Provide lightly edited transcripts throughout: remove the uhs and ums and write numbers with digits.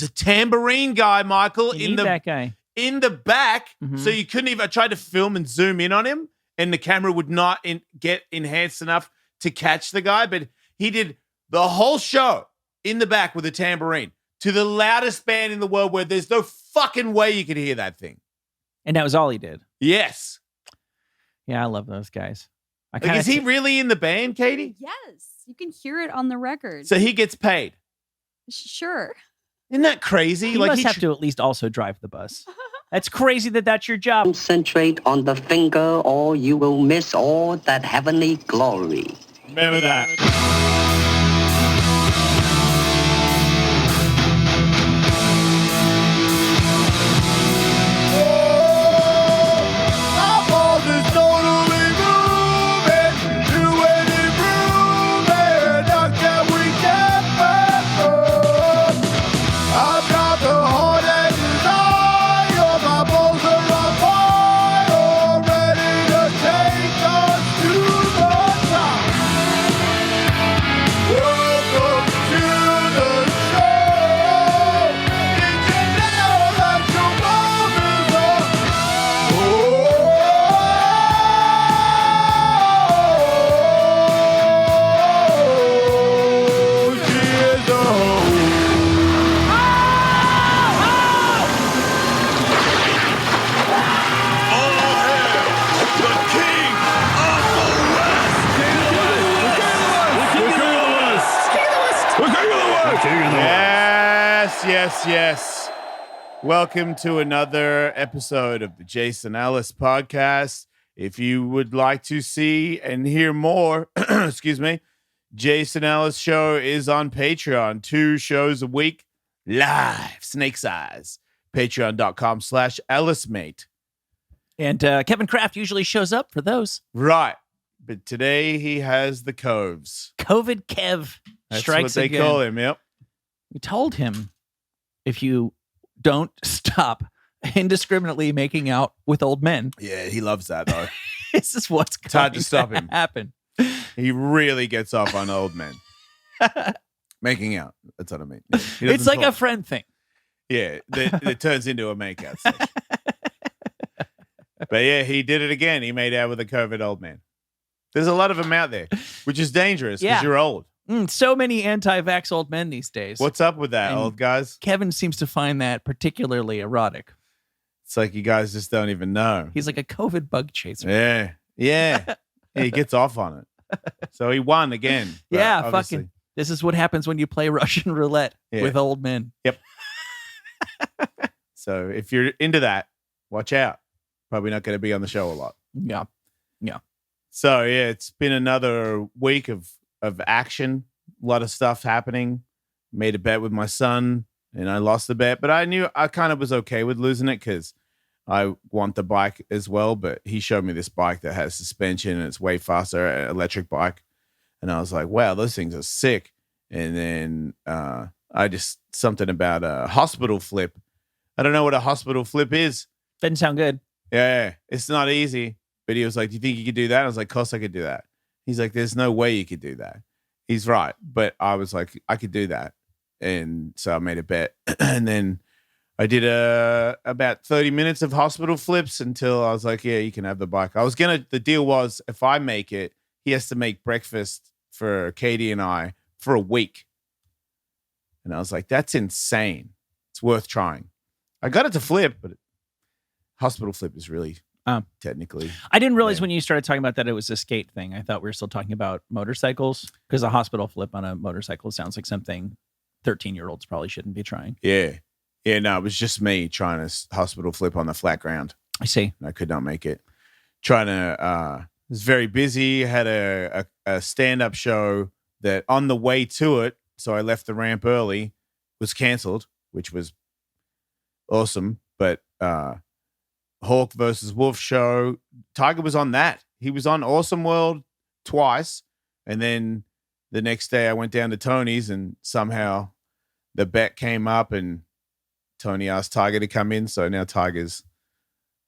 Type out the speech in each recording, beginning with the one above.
was a tambourine guy, Michael, that guy in the back. So you couldn't even. I tried to film and zoom in on him, and the camera would not get enhanced enough to catch the guy. But he did the whole show in the back with a tambourine to the loudest band in the world, where there's no fucking way you could hear that thing. And that was all he did. Yes. Yeah, I love those guys. Is he really in the band, Katie? Yes. You can hear it on the record. So he gets paid. Sure. Isn't that crazy? He must have to at least also drive the bus. That's crazy that's your job. Concentrate on the finger or you will miss all that heavenly glory. Remember that. Yes. Welcome to another episode of the Jason Ellis podcast. If you would like to see and hear more, excuse me, Jason Ellis show is on Patreon. 2 shows a week, live, snake's eyes. Patreon.com/EllisMate. And Kevin Kraft usually shows up for those. Right. But today he has the coves. Covid Kev That's strikes what they again. call him, yep. We told him, if you don't stop indiscriminately making out with old men. Yeah, he loves that, though. This is what's It's hard to going stop him. happen. He really gets off on old men. Making out. That's what I mean. He It's doesn't like a talk. friend thing. Yeah, it turns into a makeout session. But yeah, he did it again. He made out with a COVID old man. There's a lot of them out there, which is dangerous because Yeah. you're old. So many anti-vax old men these days. What's up with that, And old guys? Kevin seems to find that particularly erotic. It's like you guys just don't even know. He's like a COVID bug chaser. Yeah. Yeah, he gets off on it. So he won again. but Yeah, obviously- fucking. This is what happens when you play Russian roulette Yeah. with old men. So if you're into that, watch out. Probably not going to be on the show a lot. Yeah. So yeah, it's been another week of action. A lot of stuff happening. Made a bet with my son, and I lost the bet. But I knew I kind of was okay with losing it because I want the bike as well. But he showed me this bike that has suspension and it's way faster, an electric bike. And I was like, wow, those things are sick. And then I just something about a hospital flip. I don't know what a hospital flip is. Doesn't sound good. Yeah, it's not easy. But he was like, do you think you could do that? I was like, of course I could do that. He's like, there's no way you could do that. He's right. But I was like, I could do that. And so I made a bet. And then I did about 30 minutes of hospital flips until I was like, yeah, you can have the bike. The deal was if I make it, he has to make breakfast for Katie and I for a week. And I was like, that's insane. It's worth trying. I got it to flip, but hospital flip is really technically. I didn't realize when you started talking about that it was a skate thing. I thought we were still talking about motorcycles because a hospital flip on a motorcycle sounds like something 13-year-olds probably shouldn't be trying. Yeah. Yeah, no, it was just me trying to hospital flip on the flat ground. I see. I could not make it. I was very busy, had a stand-up show that on the way to it, so I left the ramp early, was canceled, which was awesome. But Hawk versus Wolf show, Tiger was on that. He was on Awesome World twice. And then the next day I went down to Tony's and somehow the bet came up and Tony asked Tiger to come in. So now Tiger's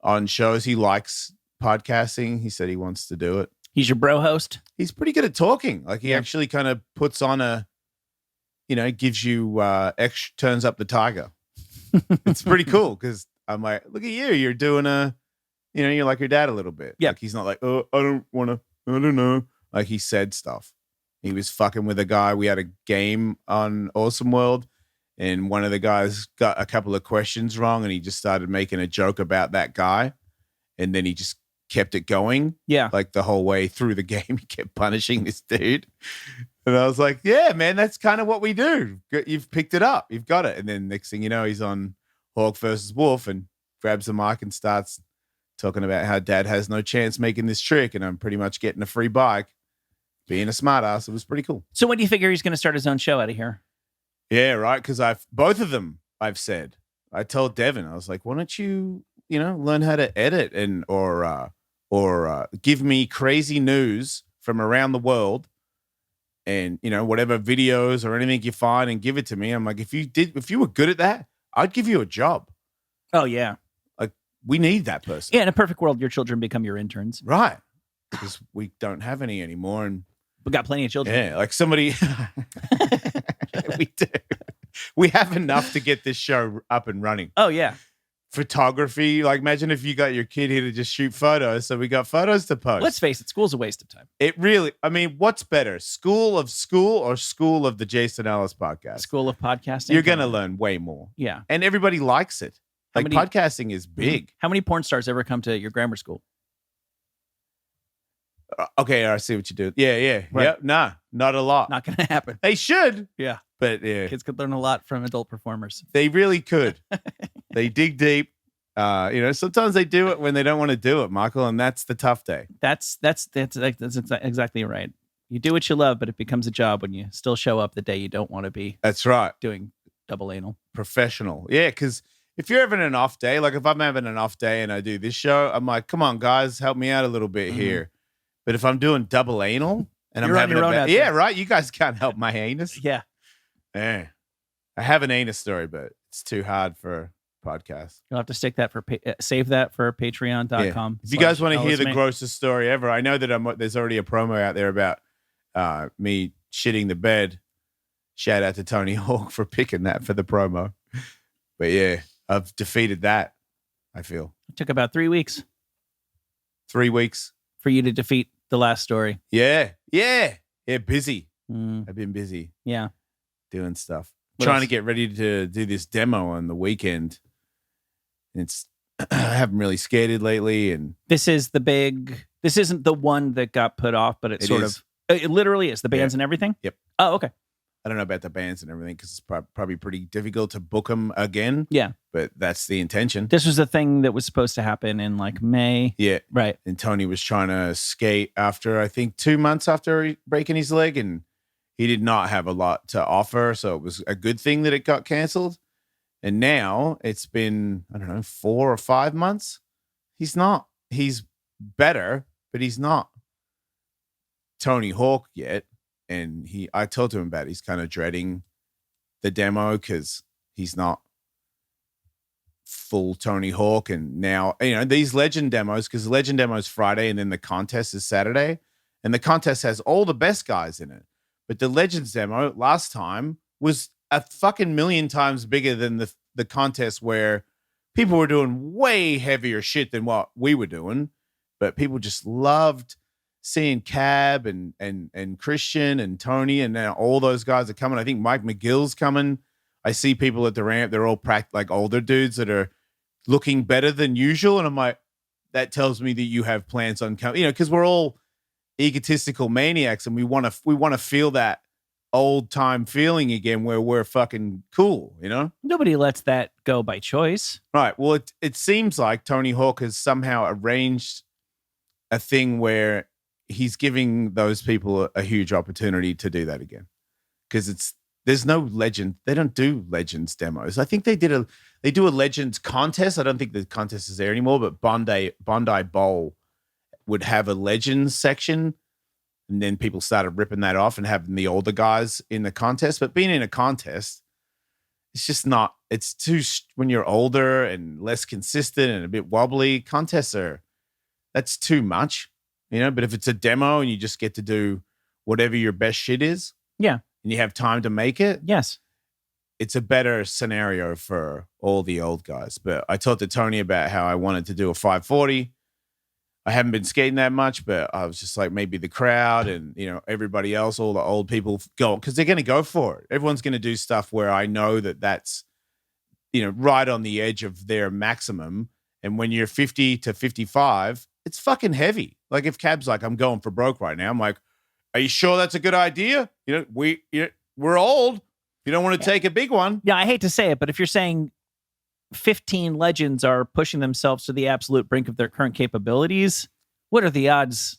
on shows. He likes podcasting. He said he wants to do it. He's your bro host? He's pretty good at talking. Like he actually kind of puts on gives you extra, turns up the tiger. It's pretty cool because I'm like, look at you. You're doing you're like your dad a little bit. Yeah. Like he's not like, oh, I don't know. Like he said stuff. He was fucking with a guy. We had a game on Awesome World and one of the guys got a couple of questions wrong and he just started making a joke about that guy. And then he just kept it going. Yeah. Like the whole way through the game, he kept punishing this dude. And I was like, yeah, man, that's kind of what we do. You've picked it up. You've got it. And then next thing you know, he's on Hawk versus Wolf and grabs the mic and starts talking about how dad has no chance making this trick. And I'm pretty much getting a free bike. Being a smartass, it was pretty cool. So when do you figure he's going to start his own show out of here? Yeah, right. Because both of them, I've said. I told Devin, I was like, why don't you, learn how to edit and or give me crazy news from around the world, and whatever videos or anything you find and give it to me. I'm like, if you were good at that, I'd give you a job. Oh yeah, like we need that person. Yeah, in a perfect world, your children become your interns, right? Because we don't have any anymore, and we got plenty of children. Yeah, like somebody. We do. We have enough to get this show up and running. Oh yeah. Photography, like imagine if you got your kid here to just shoot photos. So we got photos to post. Let's face it, school's a waste of time. It really, what's better, School of School or School of the Jason Ellis podcast? School of podcasting. You're going to learn way more. Yeah. And everybody likes it. Like podcasting is big. How many porn stars ever come to your grammar school? Okay, I see what you do. Yeah. Right. Yep. Nah, not a lot. Not going to happen. They should. Yeah. But yeah. Kids could learn a lot from adult performers. They really could. They dig deep. Sometimes they do it when they don't want to do it, Michael, and that's the tough day. That's exactly right. You do what you love, but it becomes a job when you still show up the day you don't want to be. That's right. Doing double anal. Professional. Yeah, because if you're having an off day, like if I'm having an off day and I do this show, I'm like, come on, guys, help me out a little bit here. But if I'm doing double anal and You're I'm having on your own yeah, right. You guys can't help my anus. Yeah. Yeah. I have an anus story, but it's too hard for podcast. You'll have to stick that save that for patreon.com. Yeah. If you guys want to hear the grossest story ever, I know that there's already a promo out there about me shitting the bed. Shout out to Tony Hawk for picking that for the promo. But yeah, I've defeated that, I feel. It took about 3 weeks. 3 weeks. For you to defeat the last story. Yeah. Busy. I've been busy. Yeah. Doing stuff. What Trying else? to get ready to do this demo on the weekend. I haven't really skated lately, and This isn't the one that got put off, but it literally is. The bands and everything? Yep. Oh, okay. I don't know about the bands and everything because it's probably pretty difficult to book them again. Yeah. But that's the intention. This was the thing that was supposed to happen in like May. Yeah. Right. And Tony was trying to skate after, I think, 2 months after breaking his leg, and he did not have a lot to offer. So it was a good thing that it got canceled. And now it's been, 4 or 5 months. He's better, but he's not Tony Hawk yet. And I told him about it. He's kind of dreading the demo because he's not full Tony Hawk. And now, these legend demos, because the legend demo is Friday and then the contest is Saturday. And the contest has all the best guys in it. But the legends demo last time was a fucking million times bigger than the contest, where people were doing way heavier shit than what we were doing. But people just loved seeing Cab and Christian and Tony, and now all those guys are coming. I think Mike McGill's coming. I see people at the ramp. They're all like older dudes that are looking better than usual. And I'm like, that tells me that you have plans on coming, because we're all egotistical maniacs and we want to feel that old time feeling again where we're fucking cool, Nobody lets that go by choice. Right. Well, it seems like Tony Hawk has somehow arranged a thing where he's giving those people a huge opportunity to do that again, because there's no legend. They don't do legends demos. I think they do a legends contest. I don't think the contest is there anymore, but Bondi Bowl would have a legends section, and then people started ripping that off and having the older guys in the contest. But being in a contest, it's just not. It's too, when you're older and less consistent and a bit wobbly. Contests that's too much. But if it's a demo and you just get to do whatever your best shit is, yeah, and you have time to make it, Yes. it's a better scenario for all the old guys. But I talked to Tony about how I wanted to do a 540. I haven't been skating that much, but I was just like, maybe the crowd and, everybody else, all the old people go, because they're going to go for it. Everyone's going to do stuff where I know that that's, right on the edge of their maximum. And when you're 50 to 55, it's fucking heavy. Like if Cab's like, I'm going for broke right now. I'm like, are you sure that's a good idea? We're old. You don't want to take a big one. Yeah, I hate to say it, but if you're saying 15 legends are pushing themselves to the absolute brink of their current capabilities, what are the odds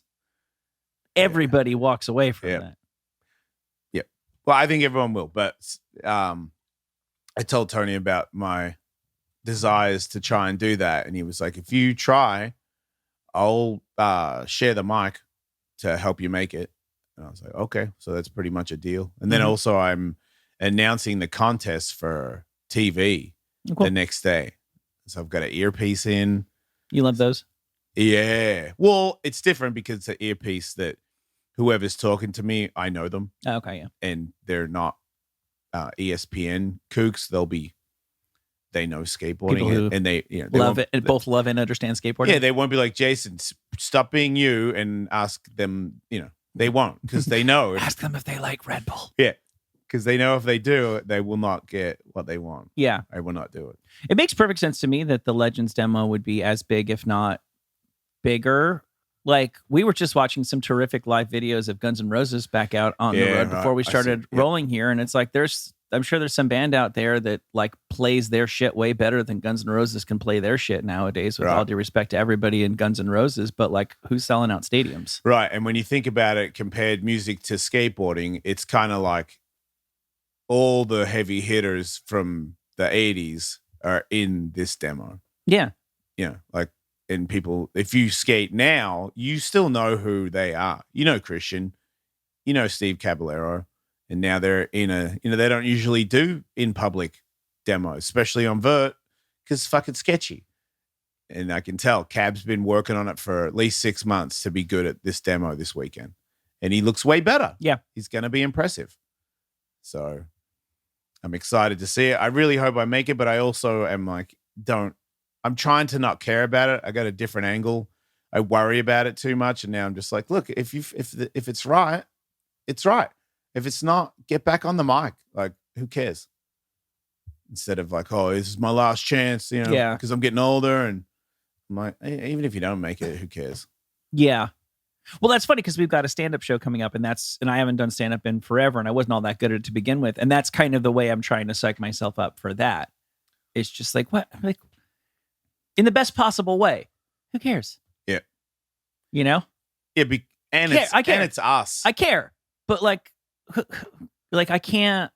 everybody walks away from that? Yeah. Well, I think everyone will, but I told Tony about my desires to try and do that. And he was like, if you try, I'll share the mic to help you make it. And I was like, okay, so that's pretty much a deal. And then also I'm announcing the contest for TV the next day. So I've got an earpiece in. You love those? Yeah. Well, it's different because it's an earpiece that whoever's talking to me, I know them. Oh, okay, yeah. And they're not ESPN kooks. They know skateboarding and they love it and both love and understand skateboarding. Yeah, they won't be like, Jason, stop being you and ask them, they won't because they know. Ask them if they like Red Bull. Yeah. Because they know if they do, they will not get what they want. Yeah. I will not do it. It makes perfect sense to me that the Legends demo would be as big, if not bigger. Like, we were just watching some terrific live videos of Guns N' Roses back out on the road before we started rolling here. And it's like, I'm sure there's some band out there that like plays their shit way better than Guns N' Roses can play their shit nowadays, with all due respect to everybody in Guns N' Roses. But like, who's selling out stadiums? Right. And when you think about it, compared music to skateboarding, it's kind of like, all the heavy hitters from the 80s are in this demo. Yeah. And people, if you skate now, you still know who they are. Christian, Steve Caballero, and now they're in they don't usually do in public demos, especially on Vert, because it's fucking sketchy. And I can tell Cab's been working on it for at least 6 months to be good at this demo this weekend. And he looks way better. Yeah. He's going to be impressive. So I'm excited to see it. I really hope I make it, but I also am like, I'm trying to not care about it. I got a different angle. I worry about it too much. And now I'm just like, look, if it's right, it's right. If it's not, get back on the mic. Like, who cares? Instead of like, oh, this is my last chance, because I'm getting older. And I'm like, even if you don't make it, who cares? Yeah. Well, that's funny because we've got a stand-up show coming up, and I haven't done stand-up in forever, and I wasn't all that good at it to begin with. And that's kind of the way I'm trying to psych myself up for that. It's just like, what? Like, in the best possible way. Who cares? Yeah. Yeah, I care. And it's us. I care. But like I can't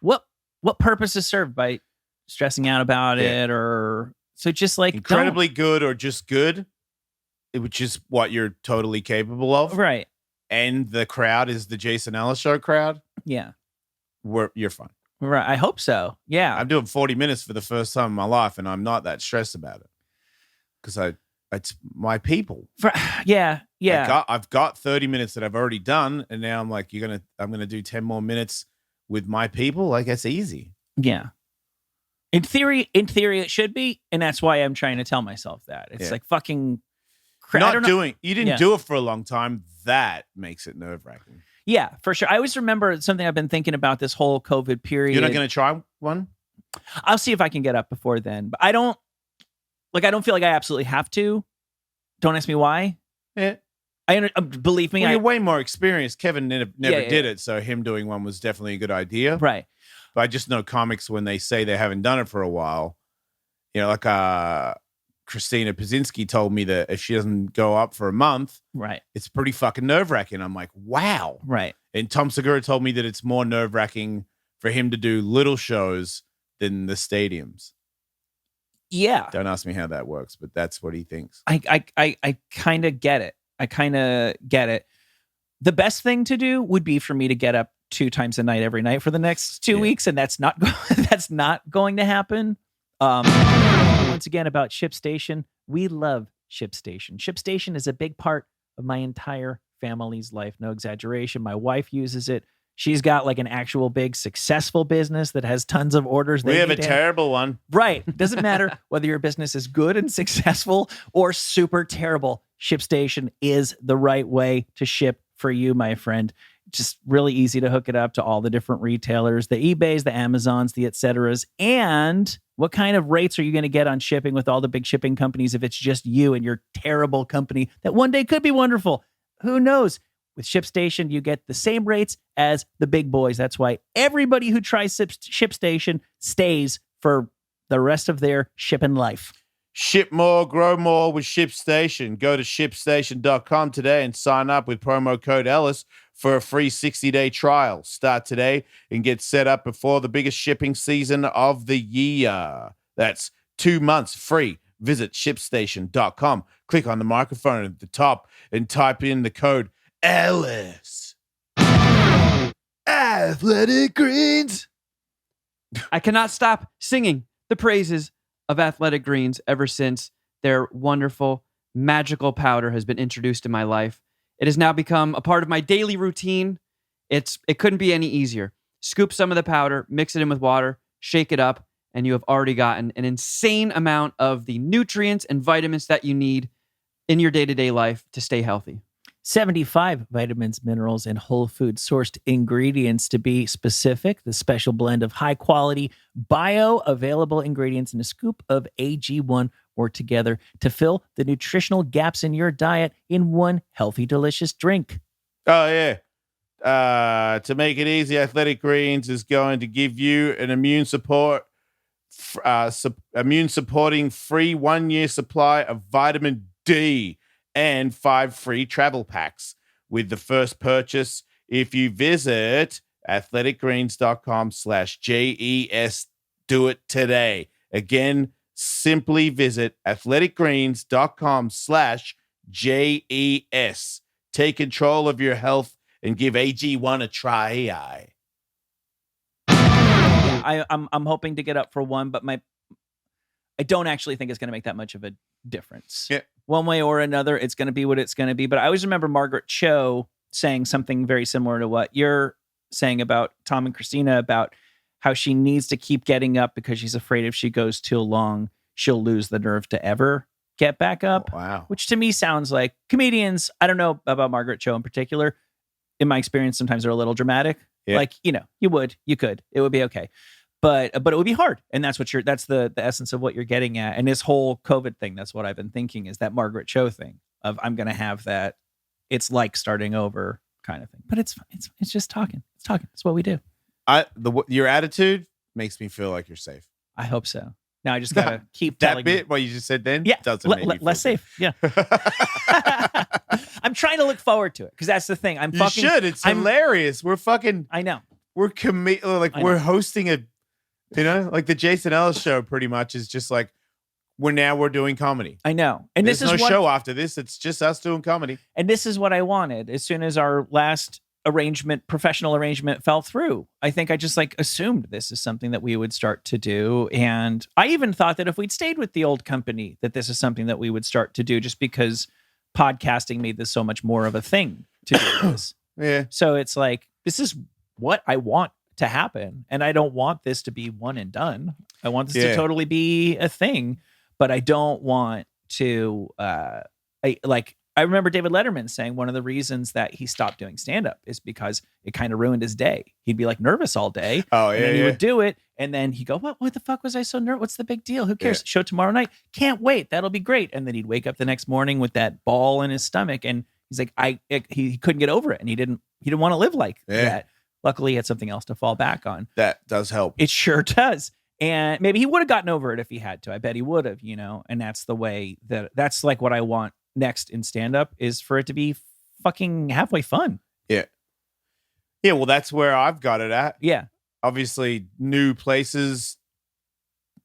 what purpose is served by stressing out about it? Or so just like incredibly good or just good, which is what you're totally capable of. Right. And the crowd is the Jason Ellis show crowd. Yeah. You're fine. Right. I hope so. Yeah. I'm doing 40 minutes for the first time in my life, and I'm not that stressed about it because it's my people. Yeah. I've got 30 minutes that I've already done, and now I'm like, I'm gonna do 10 more minutes with my people. Like, that's easy. Yeah. In theory, it should be, and that's why I'm trying to tell myself that. It's like fucking crap. You didn't do it for a long time. That makes it nerve-wracking. Yeah, for sure. I always remember something I've been thinking about this whole COVID period. You're not going to try one? I'll see if I can get up before then. But I don't feel like I absolutely have to. Don't ask me why. Yeah. Believe me. You're way more experienced. Kevin never did it, so him doing one was definitely a good idea. Right. But I just know comics, when they say they haven't done it for a while, like Christina Pazinski told me that if she doesn't go up for a month, right, it's pretty fucking nerve-wracking. I'm like, wow. Right. And Tom Segura told me that it's more nerve-wracking for him to do little shows than the stadiums. Yeah. Don't ask me how that works, but that's what he thinks. I kind of get it. The best thing to do would be for me to get up 2 times a night every night for the next 2 weeks, and that's not going to happen. Once again, about ShipStation, we love ShipStation. ShipStation is a big part of my entire family's life. No exaggeration. My wife uses it. She's got like an actual big successful business that has tons of orders. We have a terrible one. Right. Doesn't matter whether your business is good and successful or super terrible. ShipStation is the right way to ship for you, my friend. Just really easy to hook it up to all the different retailers, the eBays, the Amazons, the et ceteras. And what kind of rates are you going to get on shipping with all the big shipping companies if it's just you and your terrible company that one day could be wonderful? Who knows? With ShipStation, you get the same rates as the big boys. That's why everybody who tries ShipStation stays for the rest of their shipping life. Ship more, grow more with ShipStation. Go to ShipStation.com today and sign up with promo code Ellis for a free 60-day trial. Start today and get set up before the biggest shipping season of the year. That's 2 months free. Visit ShipStation.com. Click on the microphone at the top and type in the code Ellis. AthleticGreens. I cannot stop singing the praises of AthleticGreens ever since their wonderful, magical powder has been introduced in my life. It has now become a part of my daily routine. It couldn't be any easier. Scoop some of the powder, mix it in with water, shake it up, and you have already gotten an insane amount of the nutrients and vitamins that you need in your day-to-day life to stay healthy. 75 vitamins, minerals, and whole food sourced ingredients to be specific. The special blend of high quality bioavailable ingredients and a scoop of AG1 work together to fill the nutritional gaps in your diet in one healthy, delicious drink. Oh, yeah. To make it easy, Athletic Greens is going to give you an immune supporting free 1-year supply of vitamin D and 5 free travel packs with the first purchase if you visit athleticgreens.com/JES. Do it today. Again, simply visit athleticgreens.com/JES. Take control of your health and give AG1 a try. I'm hoping to get up for one, but I don't actually think it's going to make that much of a difference. Yeah. One way or another, it's going to be what it's going to be. But I always remember Margaret Cho saying something very similar to what you're saying about Tom and Christina, about how she needs to keep getting up because she's afraid if she goes too long, she'll lose the nerve to ever get back up. Oh, wow. Which to me sounds like comedians. I don't know about Margaret Cho in particular. In my experience, sometimes they're a little dramatic. Yeah. Like, you could, it would be okay. But it would be hard. And that's that's the essence of what you're getting at. And this whole COVID thing, that's what I've been thinking, is that Margaret Cho thing of I'm going to have that. It's like starting over kind of thing. But it's just talking. It's talking. It's what we do. Your attitude makes me feel like you're safe. I hope so. Now I just got to keep that telling bit, you. what you just said then? Yeah. Doesn't make me feel less safe. Yeah. I'm trying to look forward to it because that's the thing. You should. It's hilarious. We're fucking. I know. We're we're hosting a. Like the Jason Ellis show pretty much is just like we're doing comedy. I know. And There's this is no show after this. It's just us doing comedy. And this is what I wanted. As soon as our last professional arrangement fell through, I think I just assumed this is something that we would start to do. And I even thought that if we'd stayed with the old company, that this is something that we would start to do just because podcasting made this so much more of a thing to do this. Yeah. So it's like, this is what I want to happen. And I don't want this to be one and done. I want this to totally be a thing, but I don't want to, I remember David Letterman saying one of the reasons that he stopped doing stand-up is because it kind of ruined his day. He'd be nervous all day. Oh, yeah. And then he would do it. And then he'd go, what the fuck was I so nervous? What's the big deal? Who cares? Yeah. Show tomorrow night. Can't wait. That'll be great. And then he'd wake up the next morning with that ball in his stomach. And he's like, he couldn't get over it. And he didn't want to live like that. Luckily, he had something else to fall back on. That does help. It sure does. And maybe he would have gotten over it if he had to. I bet he would have, and that's the way that's what I want next in stand-up is for it to be fucking halfway fun. Yeah. Yeah, well, that's where I've got it at. Yeah. Obviously, new places,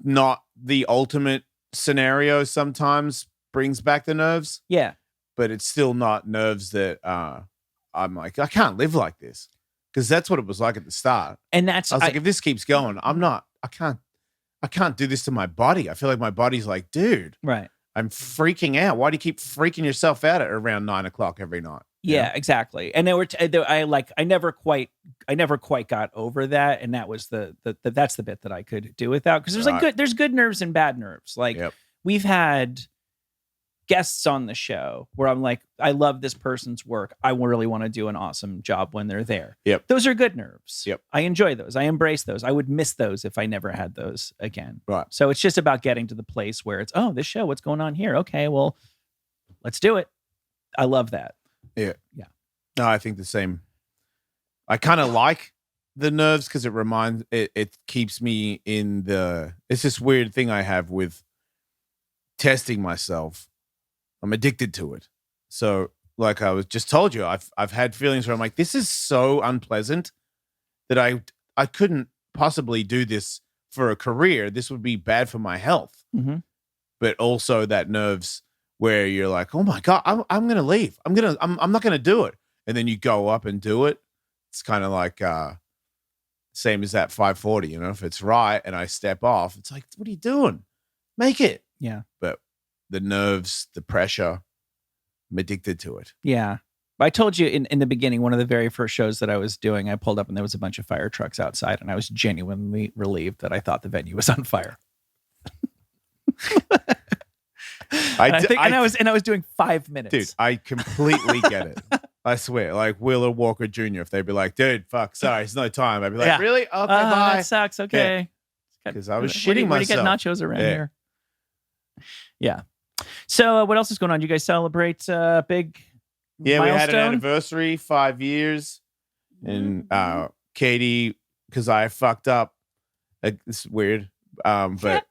not the ultimate scenario sometimes brings back the nerves. Yeah. But it's still not nerves that I'm like, I can't live like this. Because that's what it was like at the start. And that's I was like, if this keeps going, I can't do this to my body. I feel like my body's like, dude, right. I'm freaking out. Why do you keep freaking yourself out at around 9 o'clock every night? Yeah, exactly. And I never quite got over that, and that was that's the bit that I could do without, because there's good nerves and bad nerves. Like we've had guests on the show where I'm like, I love this person's work. I really want to do an awesome job when they're there. Yep. Those are good nerves. Yep. I enjoy those. I embrace those. I would miss those if I never had those again. Right. So it's just about getting to the place where it's, oh, this show, what's going on here? Okay, well, let's do it. I love that. Yeah. Yeah. No, I think the same. I kind of like the nerves because it keeps me in it's this weird thing I have with testing myself. I'm addicted to it. So like I was just told you, I've had feelings where I'm like, this is so unpleasant that I couldn't possibly do this for a career. This would be bad for my health. Mm-hmm. But also that nerves where you're like, oh my God, I'm going to leave. I'm not going to do it. And then you go up and do it. It's kind of like, same as that 540, if it's right and I step off, it's like, what are you doing? Make it. Yeah. But the nerves, the pressure, I'm addicted to it. Yeah. I told you in the beginning, one of the very first shows that I was doing, I pulled up and there was a bunch of fire trucks outside, and I was genuinely relieved that I thought the venue was on fire. I was doing 5 minutes. Dude, I completely get it. I swear. Like Wheeler Walker Jr., if they'd be like, dude, fuck, sorry, it's no time. I'd be like, really? Okay, bye. That sucks. Okay. Because I was where shitting do you myself. get nachos around here? Yeah. So what else is going on? Do you guys celebrate big Yeah, milestone? we had an anniversary, 5 years. And Katie, because I fucked up. It's weird. But,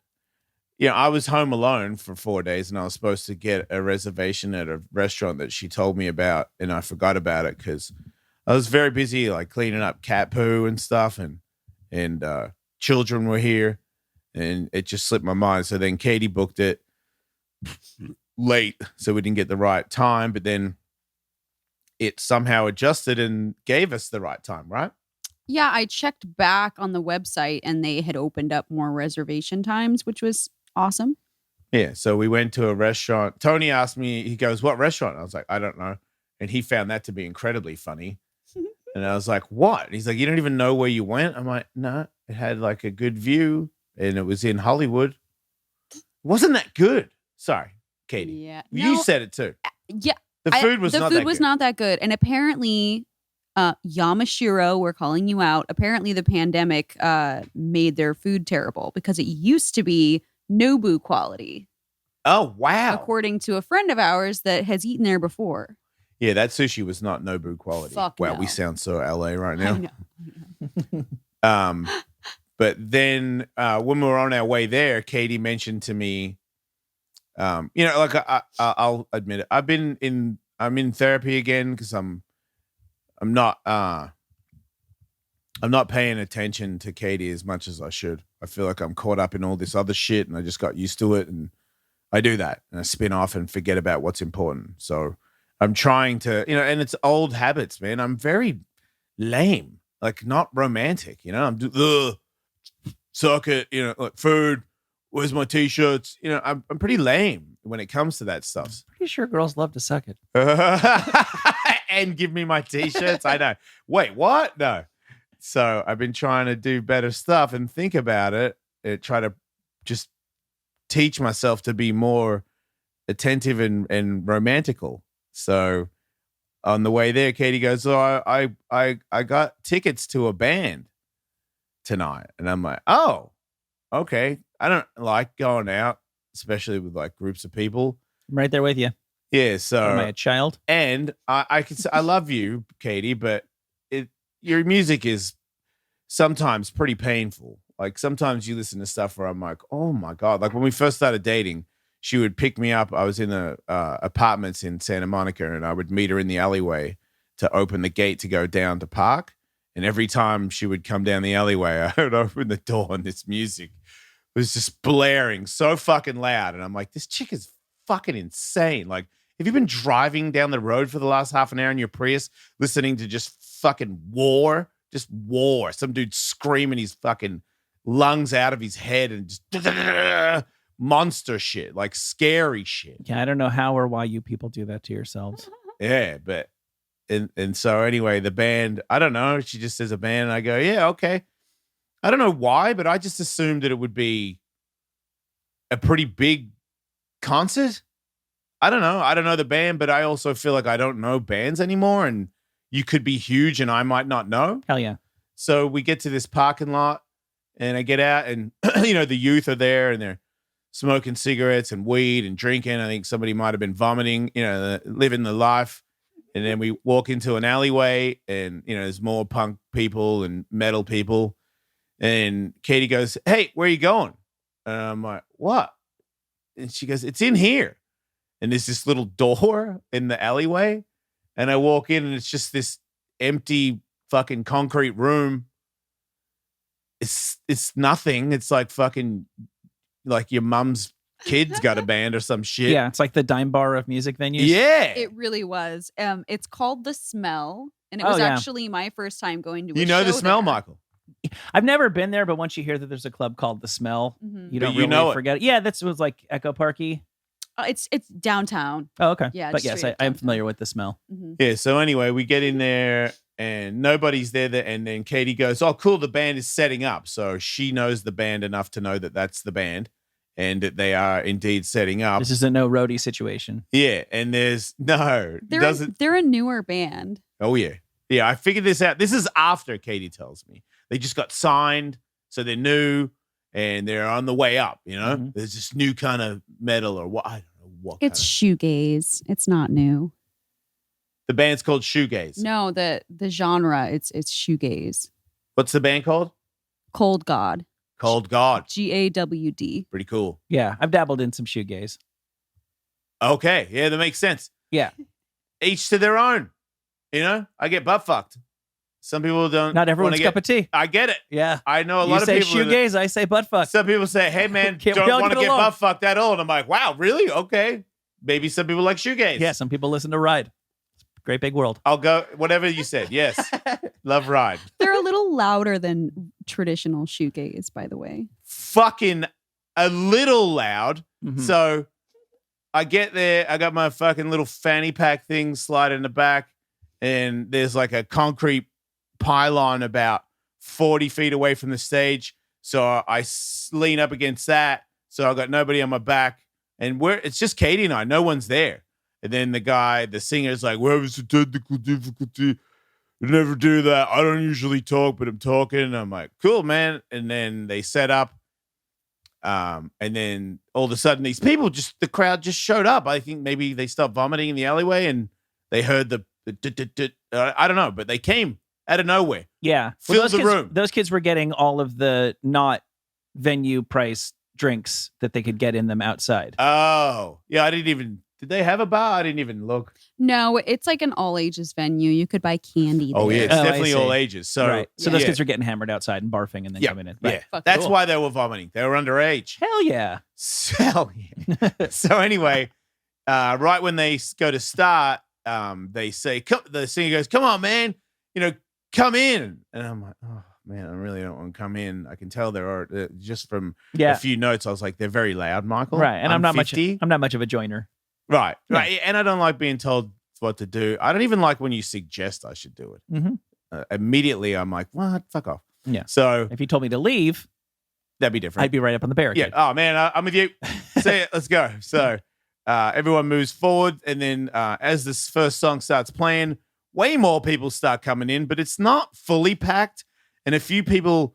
I was home alone for 4 days, and I was supposed to get a reservation at a restaurant that she told me about, and I forgot about it because I was very busy, like cleaning up cat poo and stuff, and children were here, and it just slipped my mind. So then Katie booked it late, so we didn't get the right time, but then it somehow adjusted and gave us the right time, right? Yeah, I checked back on the website and they had opened up more reservation times, which was awesome. Yeah, so we went to a restaurant. Tony asked me, he goes, what restaurant? I was like, I don't know. And he found that to be incredibly funny. And I was like, what? And he's like, you don't even know where you went? I'm like, no, it had like a good view and it was in Hollywood. It wasn't that good. Sorry, Katie. Yeah. You said it too. Yeah. The food was not that good. And apparently, Yamashiro, we're calling you out. Apparently the pandemic made their food terrible because it used to be Nobu quality. Oh, wow. According to a friend of ours that has eaten there before. Yeah, that sushi was not Nobu quality. Fuck wow, no. we sound so LA right now. I know. But then when we were on our way there, Katie mentioned to me, like I'll admit it, I'm in therapy again because I'm not paying attention to Katie as much as I should. I feel like I'm caught up in all this other shit and I just got used to it, and I do that and I spin off and forget about what's important. So I'm trying to, and it's old habits, man. I'm very lame, like not romantic, I'm suck it, like food, where's my t-shirts? I'm pretty lame when it comes to that stuff. Pretty sure girls love to suck it. And give me my t-shirts. I know. Wait, what? No. So I've been trying to do better stuff and think about it. Try to just teach myself to be more attentive and romantical. So on the way there, Katie goes, "Oh, I got tickets to a band tonight," and I'm like, "Oh, okay." I don't like going out, especially with like groups of people. I'm right there with you. Yeah. So am I a child? And I can say I love you, Katie, but your music is sometimes pretty painful. Like sometimes you listen to stuff where I'm like, oh my God. Like when we first started dating, she would pick me up. I was in apartments in Santa Monica, and I would meet her in the alleyway to open the gate to go down to park. And every time she would come down the alleyway, I would open the door and this music was just blaring so fucking loud. And I'm like, this chick is fucking insane. Like, have you been driving down the road for the last half an hour in your Prius listening to just fucking war? Just war. Some dude screaming his fucking lungs out of his head and just monster shit, like scary shit. Yeah, I don't know how or why you people do that to yourselves. Yeah, but and so anyway, the band, I don't know. She just says a band, and I go, yeah, okay. I don't know why, but I just assumed that it would be a pretty big concert. I don't know. I don't know the band, but I also feel like I don't know bands anymore, and you could be huge and I might not know. Hell yeah. So we get to this parking lot, and I get out, and the youth are there, and they're smoking cigarettes and weed and drinking. I think somebody might have been vomiting, living the life. And then we walk into an alleyway, and there's more punk people and metal people. And Katie goes, "Hey, where are you going?" And I'm like, "What?" And she goes, "It's in here." And there's this little door in the alleyway, and I walk in, and it's just this empty fucking concrete room. It's nothing. It's like fucking like your mum's kids got a band or some shit. Yeah, it's like the dime bar of music venues. Yeah. It really was. It's called The Smell, and it was actually my first time going to a show The Smell, there. Michael? I've never been there, but once you hear that there's a club called The Smell, you don't you really know it. forget it. Yeah, that was like Echo Parky. It's downtown. Oh, okay. Yeah, But just yes, straight up I'm downtown. familiar with The Smell. Mm-hmm. Yeah, so anyway, we get in there and nobody's there. And then Katie goes, "Oh, cool, the band is setting up." So she knows the band enough to know that that's the band and that they are indeed setting up. This is a no roadie situation. Yeah, and there's They're a newer band. Oh, yeah. Yeah, I figured this out. This is after Katie tells me. They just got signed, so they're new and they're on the way up, Mhm. There's this new kind of metal or what, I don't know what It's kind of. shoegaze. It's not new. The band's called Shoegaze. No, the genre. It's shoegaze. What's the band called? Cold God. Cold God. GAWD. Pretty cool. Yeah, I've dabbled in some shoegaze. Okay. Yeah, that makes sense. Yeah. Each to their own. I get butt fucked. Some people don't. Not everyone's cup of tea. I get it. Yeah. I know a You lot of say people. shoegaze, I say butt fuck. Some people say, "Hey, man, Can't we all don't want to get get along? butt fucked at all." And I'm like, "Wow, really? Okay." Maybe some people like shoegaze. Yeah, some people listen to Ride. Great big world. I'll go whatever you said. Yes. Love Ride. They're a little louder than traditional shoegaze, by the way. Fucking a little loud. Mhm. So I get there. I got my fucking little fanny pack thing slide in the back, and there's like a concrete pylon about 40 feet away from the stage. So I lean up against that. So I got nobody on my back, and it's just Katie and I. No one's there. And then the singer's like, "We're having some technical difficulty. I never do that. I don't usually talk, but I'm talking." And I'm like, "Cool, man." And then they set up. And then all of a sudden, the crowd just showed up. I think maybe they stopped vomiting in the alleyway and they heard the I don't know, but they came out of nowhere. Yeah. Filled the room. Those kids were getting all of the not venue price drinks that they could get in them outside. Oh, yeah. Did they have a bar? I didn't even look. No, it's like an all ages venue. You could buy candy there. Oh, yeah. It's Oh, I definitely see. all ages. So, right. So those kids were getting hammered outside and barfing and then Yeah, coming in. yeah. Right. Fuck, That's cool. why they were vomiting. They were underage. Hell yeah. Hell yeah. So anyway, right when they go to start, they say, the singer goes, "Come on, man, come in." And I'm like, "Oh man, I really don't want to come in." I can tell there are just from Yeah. a few notes. I was like, "They're very loud, Michael." Right. And I'm not 50. much of a joiner. Right. Yeah. Right. And I don't like being told what to do. I don't even like when you suggest I should do it. Mhm. Immediately, I'm like, "What? Fuck off." Yeah. So If you told me to leave, that'd be different. I'd be right up on the barricade. Yeah. Oh man, I'm with you. Say it. Let's go. So everyone moves forward, and then as this first song starts playing, way more people start coming in, but it's not fully packed. And a few people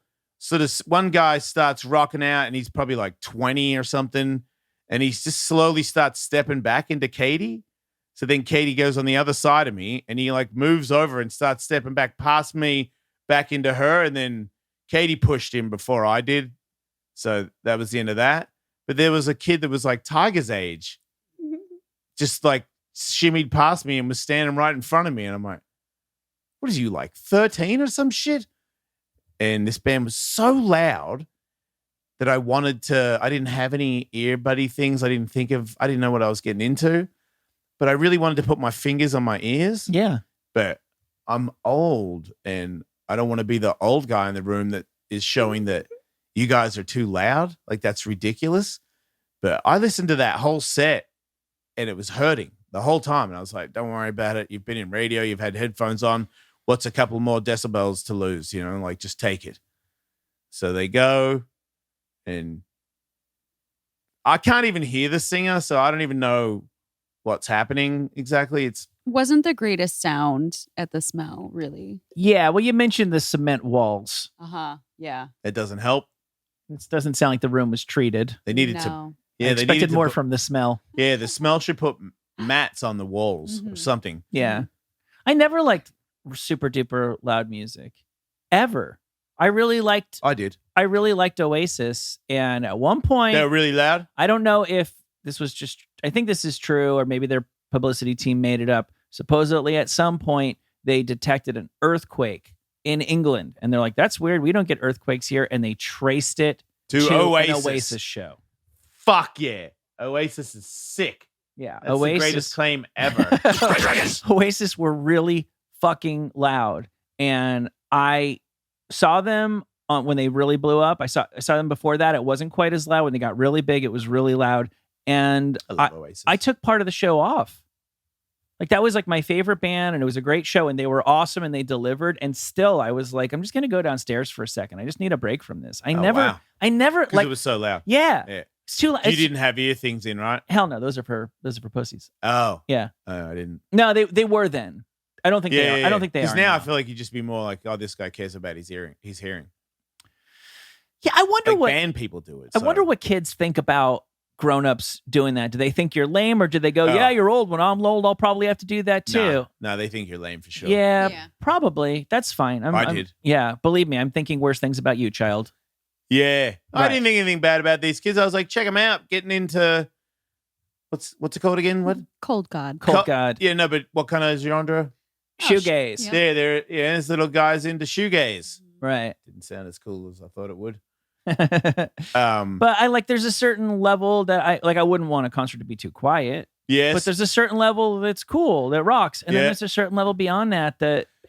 one guy starts rocking out, and he's probably like 20 or something, and he just slowly starts stepping back into Katie. So then Katie goes on the other side of me, and he like moves over and starts stepping back past me, back into her, and then Katie pushed him before I did. So that was the end of that. But there was a kid that was like Tiger's age, just like shimmied past me and was standing right in front of me. And I'm like, "What is you, like 13 or some shit?" And this band was so loud that I didn't have any earbuddy things. I didn't know what I was getting into, but I really wanted to put my fingers on my ears. Yeah. But I'm old and I don't want to be the old guy in the room that is showing that you guys are too loud. Like, that's ridiculous. But I listened to that whole set and it was hurting the whole time. And I was like, don't worry about it. You've been in radio. You've had headphones on. What's a couple more decibels to lose? You know, like just take it. So they go and I can't even hear the singer. So I don't even know what's happening exactly. It's Wasn't the greatest sound at the smell, really. Yeah, well, you mentioned the cement walls. Yeah. It doesn't help. It doesn't sound like the room was treated. They needed to. No. Yeah, I they expected needed to more put- from the smell. Yeah, the smell should put mats on the walls or Mhm. something. Yeah. I never liked super duper loud music ever. I really liked I did. Oasis, and at one point They were really loud. I don't know if this was just, I think this is true, or maybe their publicity team made it up. Supposedly at some point they detected an earthquake in England, and they're like, that's weird. We don't get earthquakes here. And they traced it To an Oasis. Oasis show. Fuck yeah. Oasis is sick. Yeah. That's the greatest claim ever. Oasis were really fucking loud. And I saw them when they really blew up. I saw them before that. It wasn't quite as loud. When they got really big, it was really loud. And I love Oasis. I took part of the show off. Like that was like my favorite band, and it was a great show, and they were awesome, and they delivered. And still, I was like, I'm just gonna go downstairs for a second. I just need a break from this. I never Because like it was so loud. yeah. Yeah. It's too loud. You didn't have ear things in, right? Hell no, those are for pussies. Oh. Yeah. I didn't. No, they were then. I don't think they are. I don't think they are. Because now I feel like you just be more like, oh, this guy cares about his hearing. Yeah, I wonder Like what band people do it. I so. wonder what kids think about grown-ups doing that. Do they think you're lame, or do they go, yeah, you're old. When I'm old, I'll probably have to do that too. No, they think you're lame for sure. Yeah, Yeah. probably. That's fine. I did. Yeah, believe me, I'm thinking worse things about you, child. Yeah. I Right. didn't think anything bad about these kids. I was like, check them out. Getting into what's it called again? What? Cold God. Cold God. Yeah, no, but what kind of genre? Shoegaze. Yeah. They're this little guy's into shoegaze. Right. Didn't sound as cool as I thought it would. But I like, there's a certain level that I wouldn't want a concert to be too quiet. Yes. But there's a certain level that's cool, that rocks. And then Yeah. there's a certain level beyond that,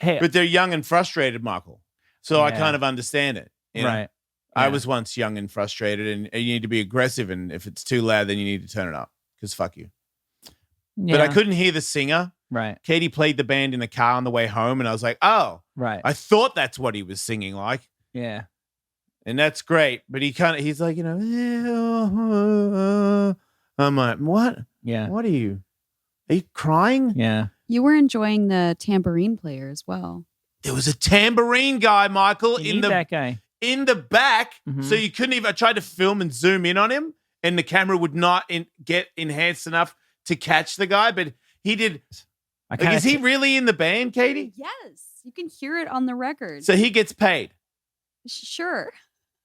hey. But they're young and frustrated, Michael. So I Yeah. kind of understand it. you know? Right. I Yeah. was once young and frustrated, and you need to be aggressive. And if it's too loud, then you need to turn it up because fuck you. But I Yeah. couldn't hear the singer. Right. Katie played the band in the car on the way home, and I was like, oh, Right. I thought that's what he was singing like. Yeah. And that's great. But he's like, I'm like, what? Yeah. What are you crying? Yeah. You were enjoying the tambourine player as well. There was a tambourine guy, Michael, You need that guy. in the back. Mhm. So you couldn't even, I tried to film and zoom in on him, and the camera would not get enhanced enough to catch the guy, but he did. I Like, kinda is he really in the band, Katie? Yes. You can hear it on the record. So he gets paid. Sure.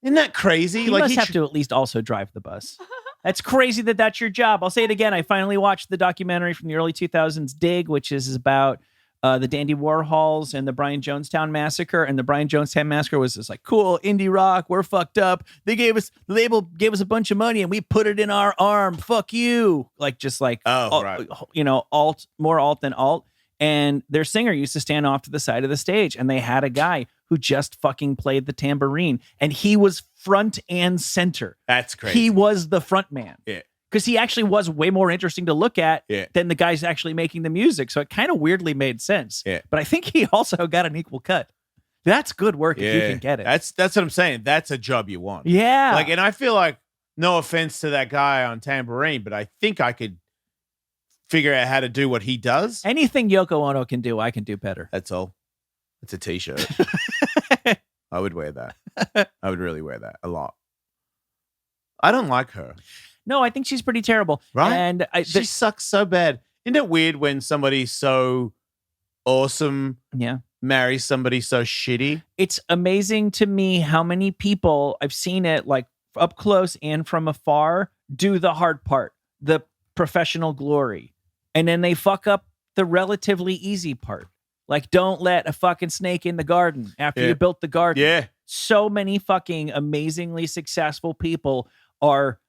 Isn't that crazy? He must have to at least also drive the bus. That's crazy that that's your job. I'll say it again. I finally watched the documentary from the early 2000s, Dig, which is about the Dandy Warhols and the Brian Jonestown Massacre. And the Brian Jonestown Massacre was this like, cool, indie rock, we're fucked up. The label gave us a bunch of money and we put it in our arm. Fuck you. Like, just like, right. more alt than alt. And their singer used to stand off to the side of the stage, and they had a guy who just fucking played the tambourine, and he was front and center. That's crazy. He was the front man. Yeah. Because he actually was way more interesting to look at Yeah. than the guys actually making the music. So it kind of weirdly made sense. Yeah. But I think he also got an equal cut. That's good work if you can get it. That's what I'm saying. That's a job you want. yeah. Like, and I feel like, no offense to that guy on tambourine, but I think I could figure out how to do what he does. Anything Yoko Ono can do, I can do better. That's all. It's a t-shirt. I would wear that. I would really wear that a lot. I don't like her. No, I think she's pretty terrible. Right? And She sucks so bad. Isn't it weird when somebody so awesome yeah. marries somebody so shitty? It's amazing to me how many people, I've seen it like up close and from afar, do the hard part, the professional glory. And then they fuck up the relatively easy part. Like, don't let a fucking snake in the garden after Yeah. you built the garden. Yeah. So many fucking amazingly successful people are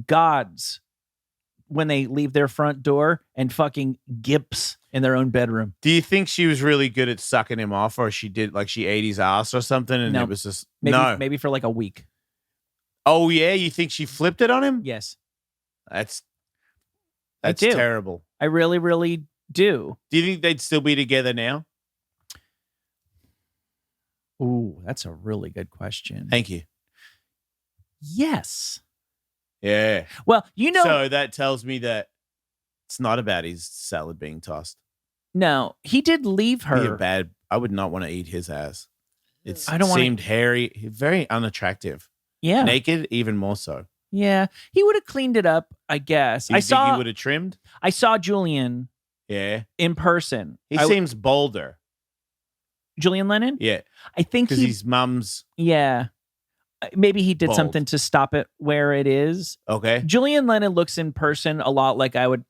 gods when they leave their front door and fucking gimps in their own bedroom. Do you think she was really good at sucking him off, or she ate his ass or something, and No. it was just Maybe for like a week. Oh yeah, you think she flipped it on him? Yes. That's I do. terrible. I really, really do. Do you think they'd still be together now? Ooh, that's a really good question. Thank you. Yes. Yeah. Well, you know. So that tells me that it's not about his salad being tossed. No, he did leave her. I would not want to eat his ass. It I don't seemed hairy, very unattractive. Yeah. Naked, even more so. Yeah. He would have cleaned it up, I guess. Do you think he would have trimmed? I saw Julian in person. He seems bolder. Julian Lennon? Yeah. I think because his mum's. Yeah. Maybe he did bald. something to stop it where it is. Okay. Julian Lennon looks in person a lot like I would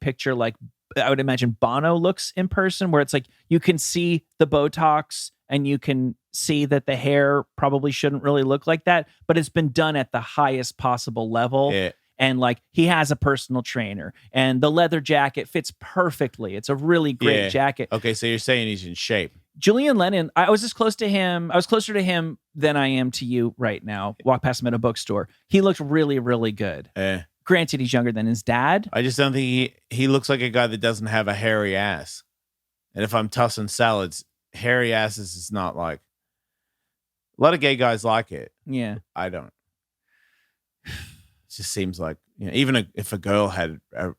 imagine Bono looks in person, where it's like you can see the Botox and you can see that the hair probably shouldn't really look like that, but it's been done at the highest possible level. Yeah. And like he has a personal trainer and the leather jacket fits perfectly. It's a really great jacket. Okay, so you're saying he's in shape. Julian Lennon, I was closer to him than I am to you right now. Walk past him at a bookstore. He looked really, really good. Granted, he's younger than his dad. I just don't think he looks like a guy that doesn't have a hairy ass. And if I'm tossing salads, hairy asses is not like... A lot of gay guys like it. Yeah. I don't. It just seems like, even if a girl had a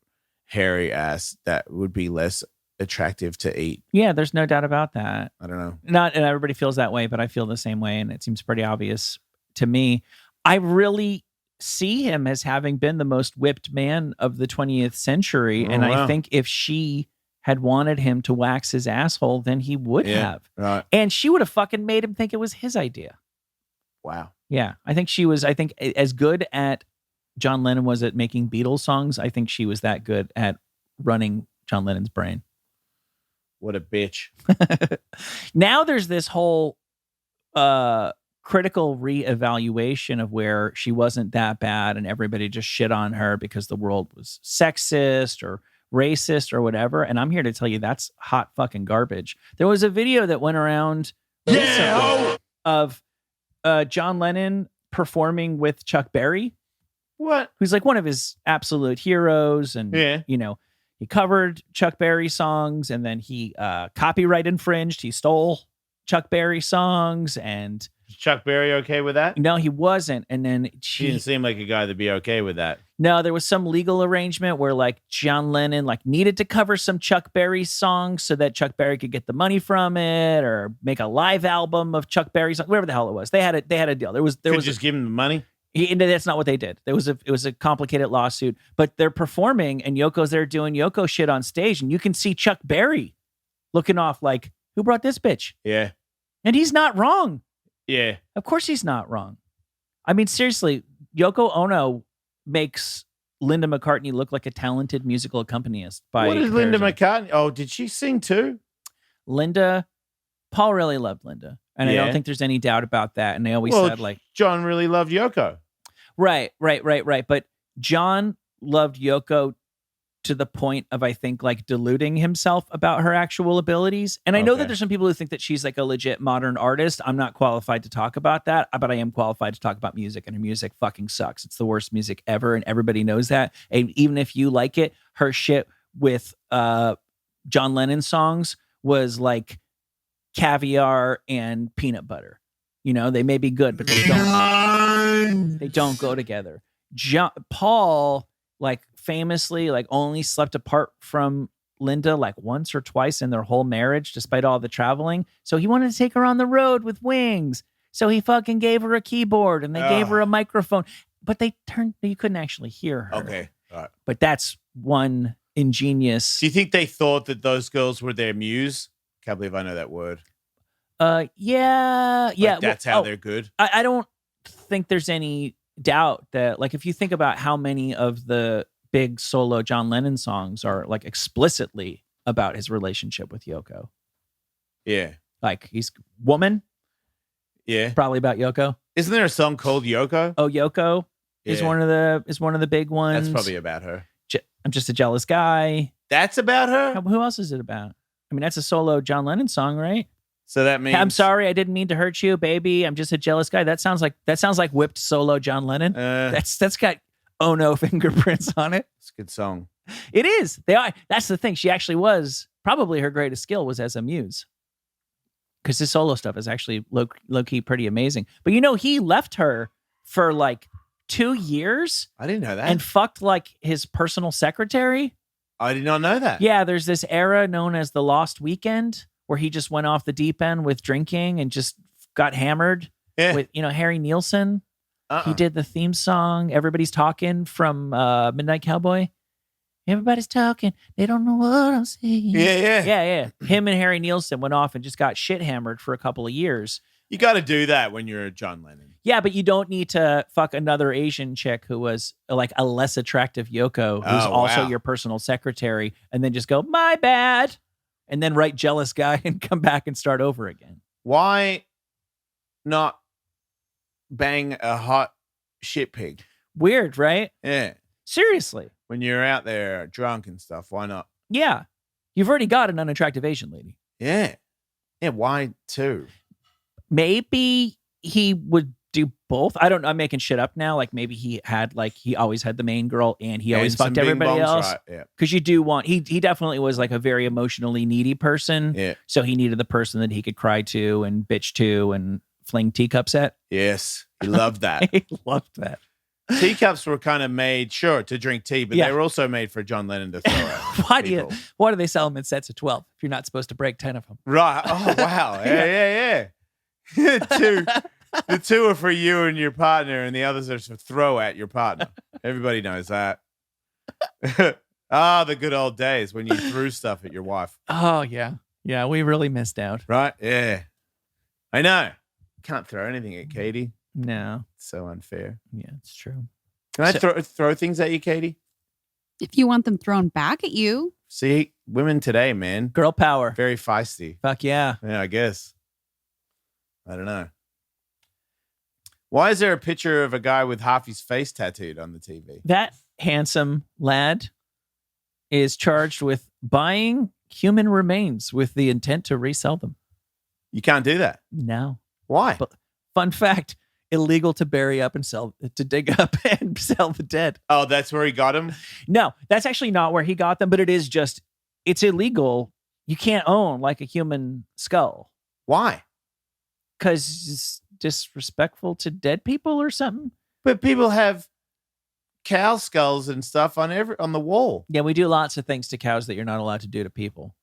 hairy ass, that would be less attractive to eat. Yeah, there's no doubt about that. I don't know. Not and everybody feels that way, but I feel the same way, and it seems pretty obvious to me. I really see him as having been the most whipped man of the 20th century, and I think if she had wanted him to wax his asshole, then he would have. Right. And she would have fucking made him think it was his idea. Wow. Yeah, I think as good at John Lennon was at making Beatles songs, I think she was that good at running John Lennon's brain. What a bitch. Now there's this whole critical reevaluation of where she wasn't that bad and everybody just shit on her because the world was sexist or racist or whatever. And I'm here to tell you that's hot fucking garbage. There was a video that went around of John Lennon performing with Chuck Berry. What? Who's like one of his absolute heroes. And, he covered Chuck Berry songs and then he copyright infringed. He stole Chuck Berry songs. And was Chuck Berry okay with that? No, he wasn't. And then he didn't seem like a guy that'd be okay with that. No, there was some legal arrangement where like John Lennon like needed to cover some Chuck Berry songs so that Chuck Berry could get the money from it or make a live album of Chuck Berry songs, whatever the hell it was. They had a deal. There was just give him the money. That's not what they did. It was a complicated lawsuit, but they're performing and Yoko's there doing Yoko shit on stage, and you can see Chuck Berry looking off like, who brought this bitch? Yeah. And he's not wrong. Yeah. Of course he's not wrong. I mean, seriously, Yoko Ono makes Linda McCartney look like a talented musical accompanist. What is Linda McCartney? Oh, did she sing too? Paul really loved Linda. And I don't think there's any doubt about that. And they always said like... John really loved Yoko. Right. But John loved Yoko to the point of, I think, like deluding himself about her actual abilities. And I know that there's some people who think that she's like a legit modern artist. I'm not qualified to talk about that, but I am qualified to talk about music, and her music fucking sucks. It's the worst music ever, and everybody knows that. And even if you like it, her shit with John Lennon songs was like caviar and peanut butter. They may be good, but they don't go together. Paul like famously like only slept apart from Linda like once or twice in their whole marriage, despite all the traveling. So he wanted to take her on the road with Wings. So he fucking gave her a keyboard and they gave her a microphone, but you couldn't actually hear her. Okay. All right. But that's one ingenious. Do you think they thought that those girls were their muse? Can't believe I know that word. Yeah. That's how they're good. I don't think there's any doubt that, like, if you think about how many of the big solo John Lennon songs are like explicitly about his relationship with Yoko. Yeah. Like he's Woman. Yeah. Probably about Yoko. Isn't there a song called Yoko? Oh, Yoko is one of the big ones. That's probably about her. I'm just a jealous guy. That's about her? Who else is it about? I mean, that's a solo John Lennon song, right? So that means I'm sorry, I didn't mean to hurt you, baby. I'm just a jealous guy. That sounds like whipped solo John Lennon. That's got Ono fingerprints on it. It's a good song. It is. They are. That's the thing. She actually was probably her greatest skill was as a muse. Because his solo stuff is actually low key pretty amazing. But he left her for like 2 years. I didn't know that. And fucked like his personal secretary. I did not know that. Yeah, there's this era known as the Lost Weekend where he just went off the deep end with drinking and just got hammered with, Harry Nilsson. He did the theme song, Everybody's Talking from Midnight Cowboy. Everybody's talking. They don't know what I'm saying. Yeah. Him and Harry Nilsson went off and just got shit hammered for a couple of years. You got to do that when you're John Lennon. Yeah, but you don't need to fuck another Asian chick who was like a less attractive Yoko, who's also your personal secretary, and then just go, my bad, and then write Jealous Guy and come back and start over again. Why not bang a hot shit pig? Weird, right? Yeah. Seriously. When you're out there drunk and stuff, why not? Yeah. You've already got an unattractive Asian lady. Yeah. Yeah, why two? Maybe he would do both. I don't know. I'm making shit up now. Like maybe he always had the main girl and he always fucked everybody else. Right. Yeah. Because you do want, he definitely was like a very emotionally needy person. Yeah. So he needed the person that he could cry to and bitch to and fling teacups at. Yes. He loved that. He loved that. Teacups were kind of made, sure, to drink tea, but they were also made for John Lennon to throw at. Why do they sell them in sets of 12 if you're not supposed to break 10 of them? Right. Oh, wow. Yeah. The two are for you and your partner, and the others are to throw at your partner. Everybody knows that. The good old days when you threw stuff at your wife. Oh, yeah. Yeah, we really missed out. Right? Yeah. I know. Can't throw anything at Katie. No. So unfair. Yeah, it's true. Can I throw things at you, Katie? If you want them thrown back at you. See, women today, man. Girl power. Very feisty. Fuck yeah. Yeah, I guess. I don't know. Why is there a picture of a guy with half his face tattooed on the TV? That handsome lad is charged with buying human remains with the intent to resell them. You can't do that. No. Why? But fun fact, illegal to bury up and sell, to dig up and sell the dead. Oh, that's where he got him? No, that's actually not where he got them, but it's illegal. You can't own like a human skull. Why? Because it's disrespectful to dead people or something. But people have cow skulls and stuff on the wall. Yeah, we do lots of things to cows that you're not allowed to do to people.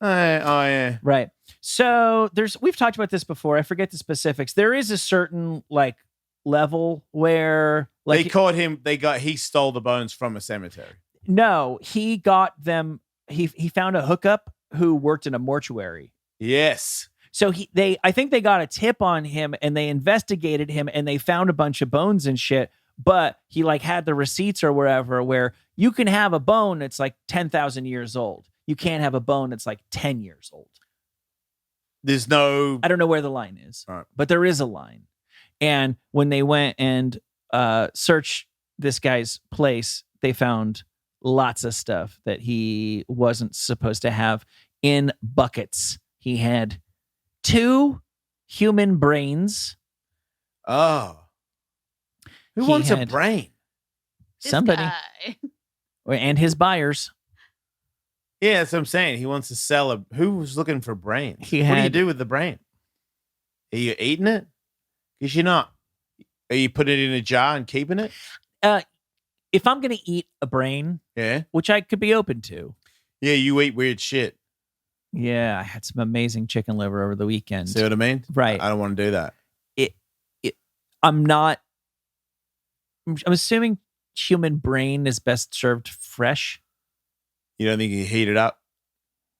Oh, yeah. Right. So we've talked about this before. I forget the specifics. There is a certain like level where like they caught him. He stole the bones from a cemetery. No, he got them. He found a hookup who worked in a mortuary. Yes. So I think they got a tip on him and they investigated him and they found a bunch of bones and shit. But he like had the receipts or wherever where you can have a bone that's like 10,000 years old. You can't have a bone that's like 10 years old. There's no... I don't know where the line is, right, but there is a line. And when they went and searched this guy's place, they found lots of stuff that he wasn't supposed to have in buckets. He had 2 human brains. Oh. Who wants a brain? Somebody. And his buyers. Yeah, that's what I'm saying. He wants to sell who was looking for brains? What do you do with the brain? Are you eating it? Because you're not. Are you putting it in a jar and keeping it? If I'm going to eat a brain, which I could be open to. Yeah, you eat weird shit. Yeah, I had some amazing chicken liver over the weekend. See what I mean? Right. I don't want to do that. I'm assuming human brain is best served fresh. You don't think you heat it up?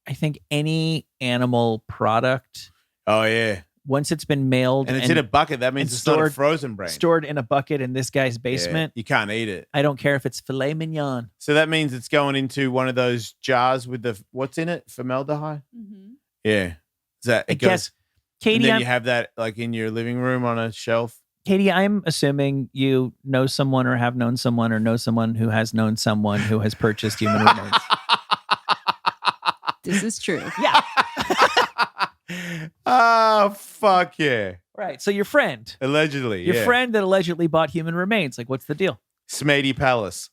I think any animal product. Oh, yeah. Once it's been mailed. And it's in a bucket. That means it's not a frozen brain. Stored in a bucket in this guy's basement. Yeah, you can't eat it. I don't care if it's filet mignon. So that means it's going into one of those jars with what's in it? Formaldehyde? Mm-hmm. Yeah. Katie, and then you have that like in your living room on a shelf. Katie, I'm assuming you know someone or have known someone or know someone who has known someone who has purchased human remains. This is true. Yeah. Oh, fuck yeah. Right. So your friend. Allegedly. Your friend that allegedly bought human remains. Like, what's the deal? Smatey Palace.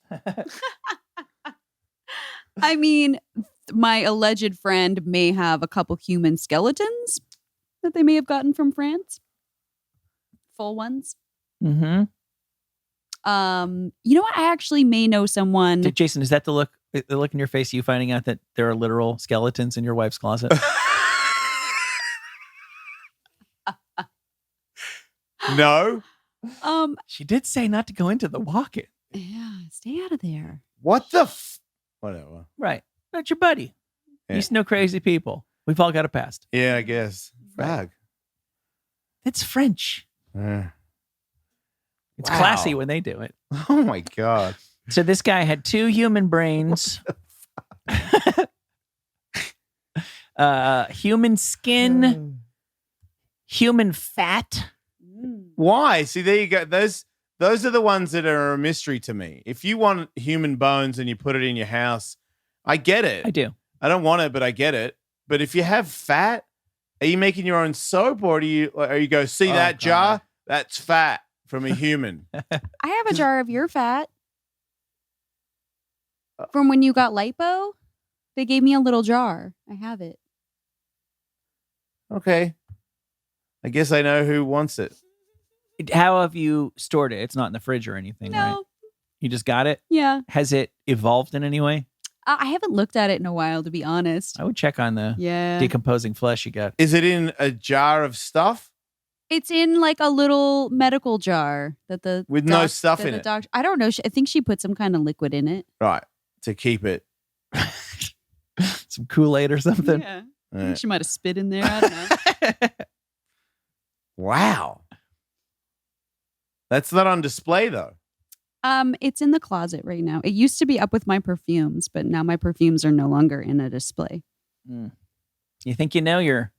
I mean, my alleged friend may have a couple human skeletons that they may have gotten from France. Full ones. Mm-hmm. You know what? I actually may know someone. Jason, is that the look in your face? You finding out that there are literal skeletons in your wife's closet? No. She did say not to go into the walk-in. Yeah, stay out of there. What the? Whatever. Right. That's your buddy. Yeah. He's no crazy people. We've all got a past. Yeah, I guess. Right. Fuck. It's French. It's Wow. classy when they do it. Oh my God. So this guy had 2 human brains, human skin, human fat. Why? See, there you go. Those are the ones that are a mystery to me. If you want human bones and you put it in your house, I get it. I do. I don't want it, but I get it. But if you have fat, are you making your own soap, or do you go, see that God. jar? That's fat from a human. I have a jar of your fat from when you got lipo. They gave me a little jar. I have it. Okay. I guess I know who wants it. How have you stored it? It's not in the fridge or anything, right? No. You just got it? Yeah. Has it evolved in any way? I haven't looked at it in a while, to be honest. I would check on the Yeah. decomposing flesh you got. Is it in a jar of stuff? It's in like a little medical jar that the With no stuff in it? I don't know. I think she put some kind of liquid in it. Right. To keep it. Some Kool-Aid or something? Yeah. I Yeah. think she might have spit in there. I don't know. Wow. That's not on display, though. It's in the closet right now. It used to be up with my perfumes, but now my perfumes are no longer in a display. You think you know your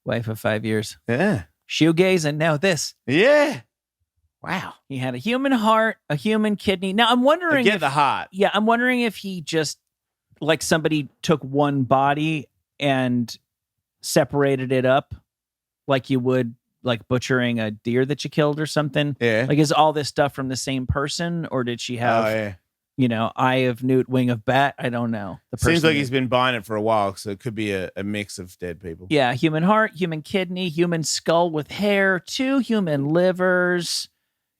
wife of 5 years? Yeah. Shoegazing, now this. Yeah. Wow. He had a human heart, a human kidney. Now I'm I wondering get if, the heart. yeah, I'm wondering if he just, like, somebody took one body and separated it up like you would, like, butchering a deer that you killed or something. Yeah. Like, is all this stuff from the same person, or did she have, yeah. Eye of newt, wing of bat? I don't know. The Seems person like he's been buying it for a while, so it could be a mix of dead people. Yeah, human heart, human kidney, human skull with hair, 2 human livers,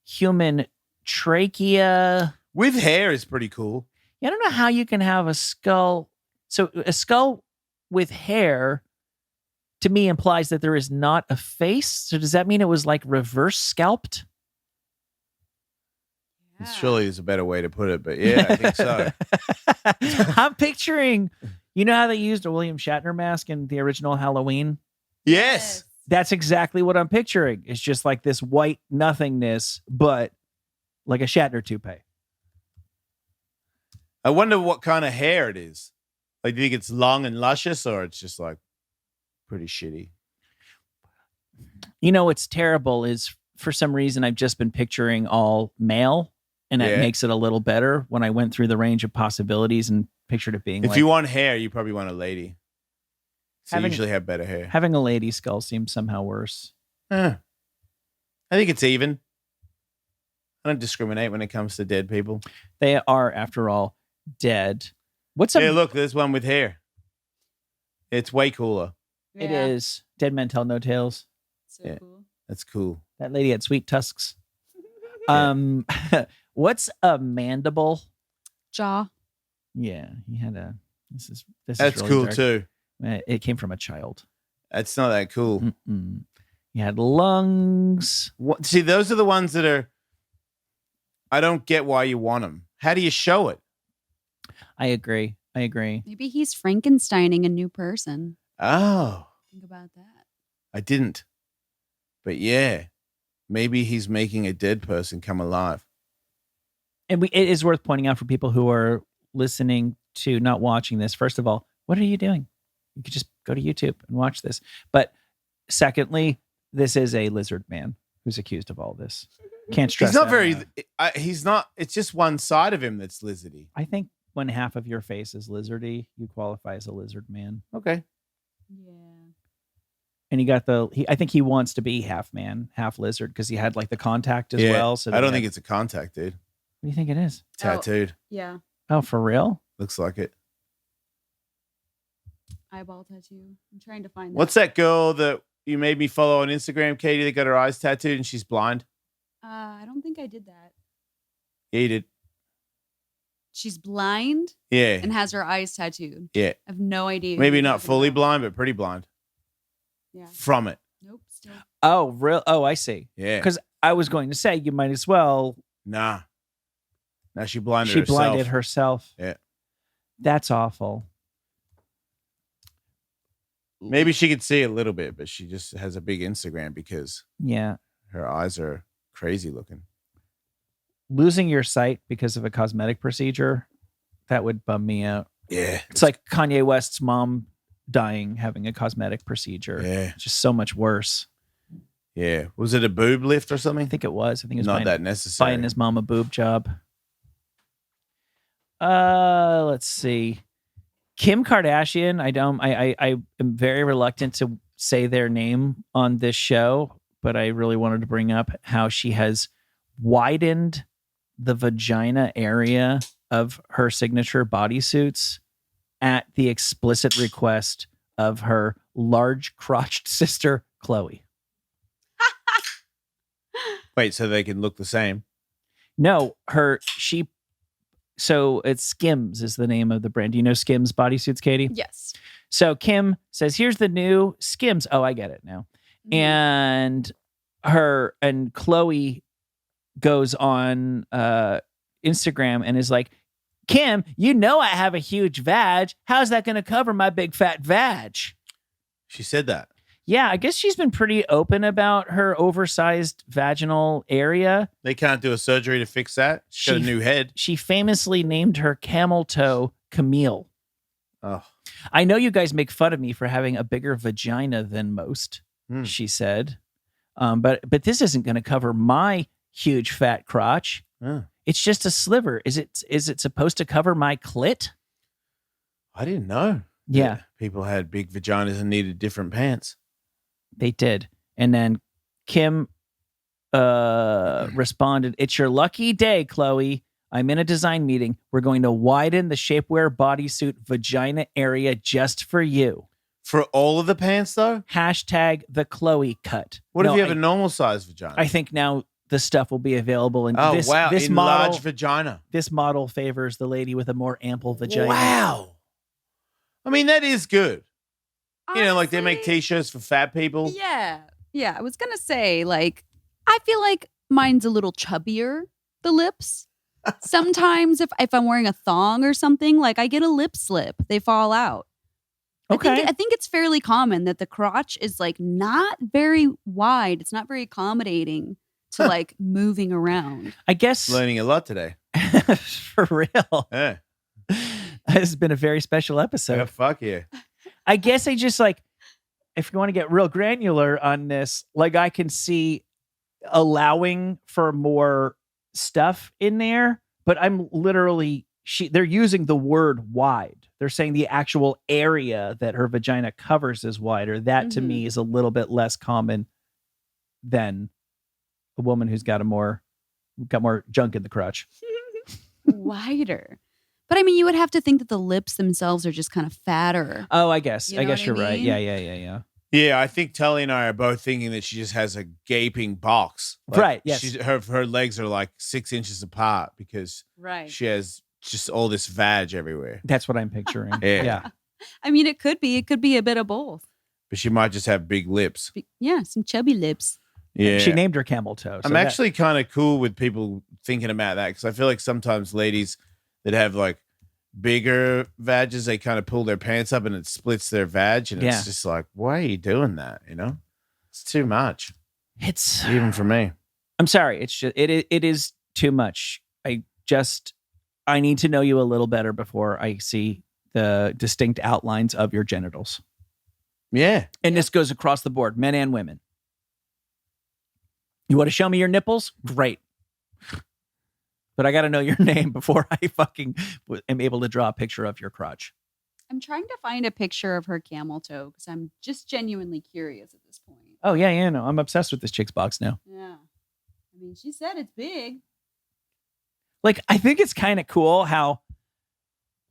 human trachea. With hair is pretty cool. Yeah, I don't know how you can have a skull. So a skull with hair, to me, implies that there is not a face. So does that mean it was like reverse scalped? Surely there's a better way to put it, but yeah, I think so. I'm picturing, you know how they used a William Shatner mask in the original Halloween? Yes. That's exactly what I'm picturing. It's just like this white nothingness, but like a Shatner toupee. I wonder what kind of hair it is. Like, do you think it's long and luscious, or it's just like pretty shitty? You know what's terrible is, for some reason, I've just been picturing all male, and that Yeah. makes it a little better when I went through the range of possibilities and pictured it being If like, you want hair, you probably want a lady. So you Having- usually have better hair. having a lady skull seems somehow worse. I think it's even. I don't discriminate when it comes to dead people. They are, after all, dead. What's up? Yeah, look, there's one with hair. It's way cooler. It is. Dead men tell no tales. So Yeah. cool. That's cool. That lady had sweet tusks. Yeah. What's a mandible? Jaw. Yeah, he had a. This is That's really cool dark. too. It came from a child. That's not that cool. Mm-mm. He had lungs. What, see, those are the ones that are. I don't get why you want them. How do you show it? I agree. Maybe he's Frankensteining a new person. Oh, Think about that. I didn't. But yeah, maybe he's making a dead person come alive. And it is worth pointing out for people who are listening to, not watching this. First of all, what are you doing? You could just go to YouTube and watch this. But secondly, this is a lizard man who's accused of all this. Can't stress He's not that very. enough. He's not. It's just one side of him that's lizardy. I think when half of your face is lizardy, you qualify as a lizard man. Okay. Yeah. And he got I think he wants to be half man, half lizard, because he had like the contact as Yeah, well. So I don't think it's a contact, dude. What do you think it is? Tattooed. Yeah. Oh, for real? Looks like it. eyeball tattoo. I'm trying to find that. What's that girl that you made me follow on Instagram, Katie, that got her eyes tattooed and she's blind? I don't think I did that. Yeah, you did. She's blind Yeah. and has her eyes tattooed. Yeah. I have no idea. who Maybe you're not talking fully about. blind, but pretty blind. Yeah. From it. Nope. Still. Oh, real? Oh, I see. Yeah. Because I was going to say you might as well. Nah. Now she blinded She herself. blinded herself. Yeah. That's awful. Maybe she could see a little bit, but she just has a big Instagram because Yeah. her eyes are crazy looking. Losing your sight because of a cosmetic procedure, that would bum me out. Yeah. It's like Kanye West's mom dying having a cosmetic procedure. Yeah. It's just so much worse. Yeah. Was it a boob lift or I something? think it was. I think it was Not buying, that necessary. buying his mom a boob job. Let's see. Kim Kardashian. I am very reluctant to say their name on this show, but I really wanted to bring up how she has widened the vagina area of her signature bodysuits at the explicit request of her large crotched sister, Chloe. Wait, so they can look the same? No, so it's Skims is the name of the brand. Do you know Skims bodysuits, Katie? Yes. So Kim says, here's the new Skims. Oh, I get it now. And Chloe goes on Instagram and is like, Kim, you know I have a huge vag. How's that going to cover my big fat vag? She said that. Yeah, I guess she's been pretty open about her oversized vaginal area. They can't do a surgery to fix that. She's got a new head. She famously named her camel toe Camille. Oh. I know you guys make fun of me for having a bigger vagina than most, she said. But this isn't going to cover my huge fat crotch. It's just a sliver. Is it supposed to cover my clit? I didn't know. Yeah. People had big vaginas and needed different pants. They did. And then Kim responded, it's your lucky day, Chloe. I'm in a design meeting. We're going to widen the shapewear bodysuit vagina area just for you. For all of the pants, though? Hashtag the Chloe cut. What if you have a normal size vagina? I think now the stuff will be available. And oh, this, wow. This Enlarged model, vagina. This model favors the lady with a more ample vagina. Wow. I mean, that is good. Honestly, You know, like they make t-shirts for fat people. Yeah. Yeah. I was going to say, like, I feel like mine's a little chubbier, the lips. Sometimes if I'm wearing a thong or something, like I get a lip slip. They fall out. Okay. I think it's fairly common that the crotch is like not very wide. It's not very accommodating to like moving around. I guess. Learning a lot today. For real. Yeah. This has been a very special episode. Yeah, fuck yeah. I guess I just like, if you want to get real granular on this, like I can see allowing for more stuff in there, but I'm literally, they're using the word wide. They're saying the actual area that her vagina covers is wider. That to me is a little bit less common than a woman who's got more junk in the crotch. Wider. But I mean, you would have to think that the lips themselves are just kind of fatter. Oh, I guess. You know I guess what you're I right. mean? Yeah. Yeah, I think Tully and I are both thinking that she just has a gaping box. Right, yes. Her legs are like 6 inches apart because she has just all this vag everywhere. That's what I'm picturing. Yeah. I mean, it could be a bit of both. But she might just have big lips. Yeah, some chubby lips. Yeah. She named her camel toe. I'm actually kind of cool with people thinking about that because I feel like sometimes ladies that have like bigger vages, they kind of pull their pants up and it splits their vag. And it's just like, why are you doing that? You know, it's too much. It's even for me. I'm sorry. It's just, it is too much. I need to know you a little better before I see the distinct outlines of your genitals. Yeah. And this goes across the board, men and women. You want to show me your nipples? Great. But I got to know your name before I fucking am able to draw a picture of your crotch. I'm trying to find a picture of her camel toe because I'm just genuinely curious at this point. Oh, yeah, no. I'm obsessed with this chick's box now. Yeah. I mean, she said it's big. Like, I think it's kind of cool how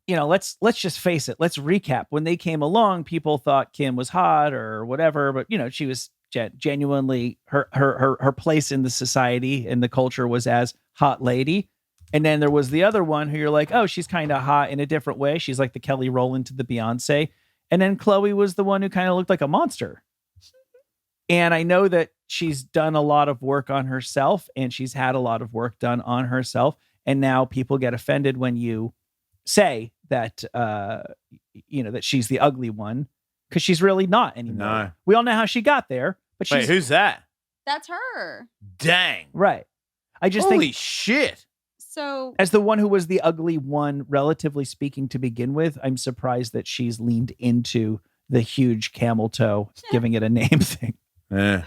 let's just face it. Let's recap. When they came along, people thought Kim was hot or whatever, but she was genuinely her place in the society and the culture was as hot lady. And then there was the other one who you're like, oh, she's kind of hot in a different way. She's like the Kelly Rowland to the Beyonce. And then Chloe was the one who kind of looked like a monster. And I know that she's done a lot of work on herself and she's had a lot of work done on herself. And now people get offended when you say that, that she's the ugly one because she's really not anymore. No. We all know how she got there, but she's. Wait, who's that? That's her. Dang. Right. I just Holy think. shit. So As the one who was the ugly one, relatively speaking, to begin with, I'm surprised that she's leaned into the huge camel toe, giving it a name thing. Yeah.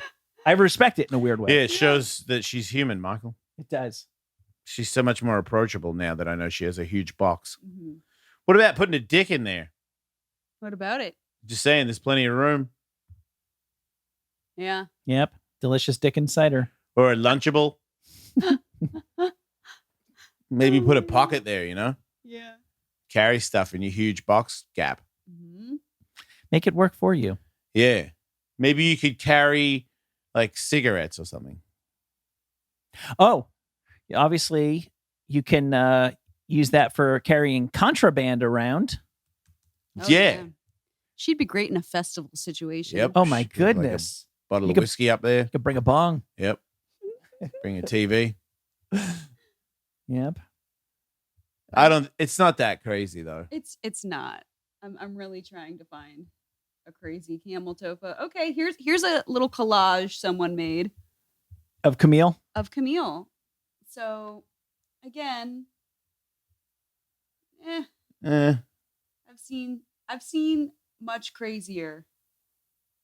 I respect it in a weird way. Yeah, it shows that she's human, Michael. It does. She's so much more approachable now that I know she has a huge box. Mhm. What about putting a dick in there? What about it? Just saying, there's plenty of room. Yeah. Yep. Delicious dick and cider. Or a Lunchable. Maybe put a pocket there, Yeah. Carry stuff in your huge box gap. Mm-hmm. Make it work for you. Yeah. Maybe you could carry like cigarettes or something. Oh, obviously you can use that for carrying contraband around. Yeah. She'd be great in a festival situation. Yep. Oh my Like a goodness. bottle You of could- whiskey up there. You could bring a bong. Yep. Bring a TV. Yep. It's not that crazy though. It's not. I'm really trying to find a crazy camel toe photo. Okay, here's a little collage someone made Of Camille. of Camille. So again, Eh. I've seen much crazier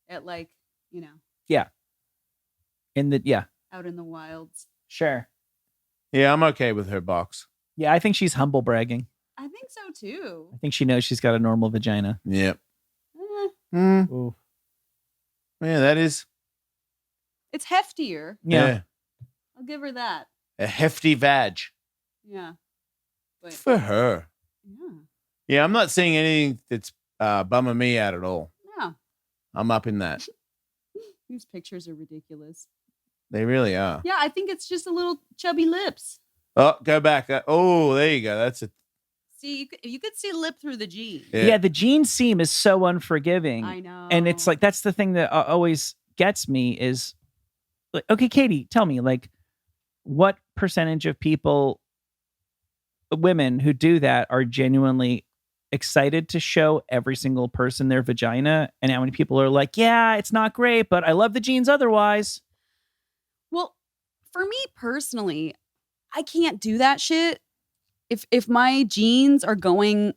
at out in the wilds. Sure. Yeah, I'm okay with her box. Yeah, I think she's humble bragging. I think so too. I think she knows she's got a normal vagina. Yep. Eh, Ooh. Yeah, that is. it's heftier. Yeah. I'll give her that. A hefty vag Yeah. But for her. yeah. Yeah, I'm not seeing anything that's bumming me out at all. Yeah. I'm up in that. These pictures are ridiculous. They really are. Yeah, I think it's just a little chubby lips. Oh, go back. Oh, there you go. That's it. See, you could see lip through the G. Yeah, the jean seam is so unforgiving. I know. And it's like, that's the thing that always gets me is, like, okay, Katie, tell me, like, what percentage of women who do that are genuinely excited to show every single person their vagina? And how many people are like, yeah, it's not great, but I love the jeans otherwise? Well, for me personally, I can't do that shit. If my jeans are going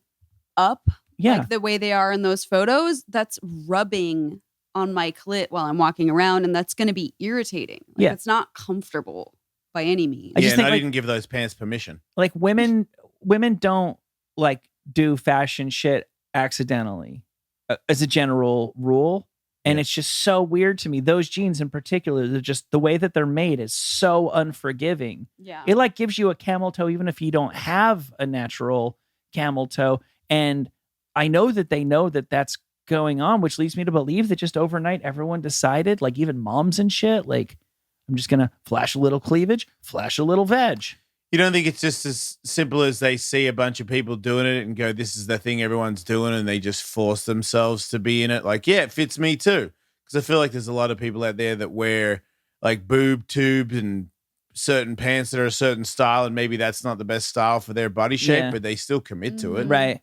up Yeah. like the way they are in those photos, that's rubbing on my clit while I'm walking around, and that's going to be irritating. Like, Yeah. it's not comfortable by any means. I just Yeah, think, and I like- didn't give those pants permission. Like women don't like do fashion shit accidentally as a general rule. And it's just so weird to me. Those jeans in particular, they're just, the way that they're made is so unforgiving. Yeah. It like gives you a camel toe even if you don't have a natural camel toe. And I know that they know that that's going on, which leads me to believe that just overnight everyone decided, like even moms and shit, like, I'm just going to flash a little cleavage, flash a little veg. You don't think it's just as simple as they see a bunch of people doing it and go, this is the thing everyone's doing, and they just force themselves to be in it? Like, yeah, it fits me too. Because I feel like there's a lot of people out there that wear like boob tubes and certain pants that are a certain style, and maybe that's not the best style for their body shape, Yeah. but they still commit to it. Right.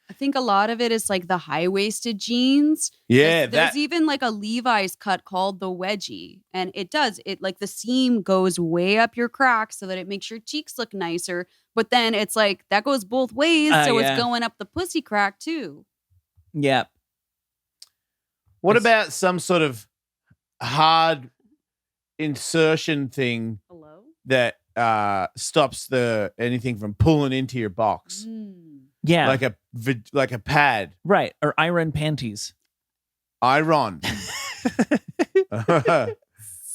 I think a lot of it is like the high-waisted jeans. Yeah, There's even like a Levi's cut called the wedgie, and it like the seam goes way up your crack so that it makes your cheeks look nicer. But then it's like that goes both ways, so yeah. it's going up the pussy crack too. Yep. What about some sort of hard insertion thing Hello. that stops anything from pulling into your box? Yeah. Like a pad. Right. Or iron panties. Iron.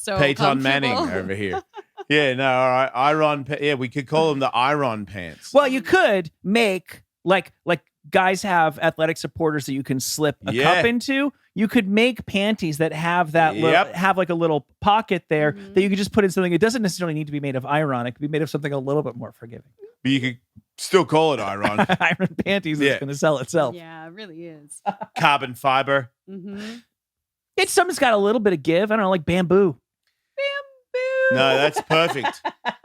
So Peyton Manning comfortable. over here. Yeah, no, all right. We could call them the iron pants. Well, you could make like guys have athletic supporters that you can slip a cup into. You could make panties that have that have like a little pocket there that you could just put in something. It doesn't necessarily need to be made of iron. It could be made of something a little bit more forgiving. But you could still call it iron. Iron panties is going to sell itself. Yeah, it really is. Carbon fiber. It's something's got a little bit of give. I don't know, like bamboo. No, that's perfect.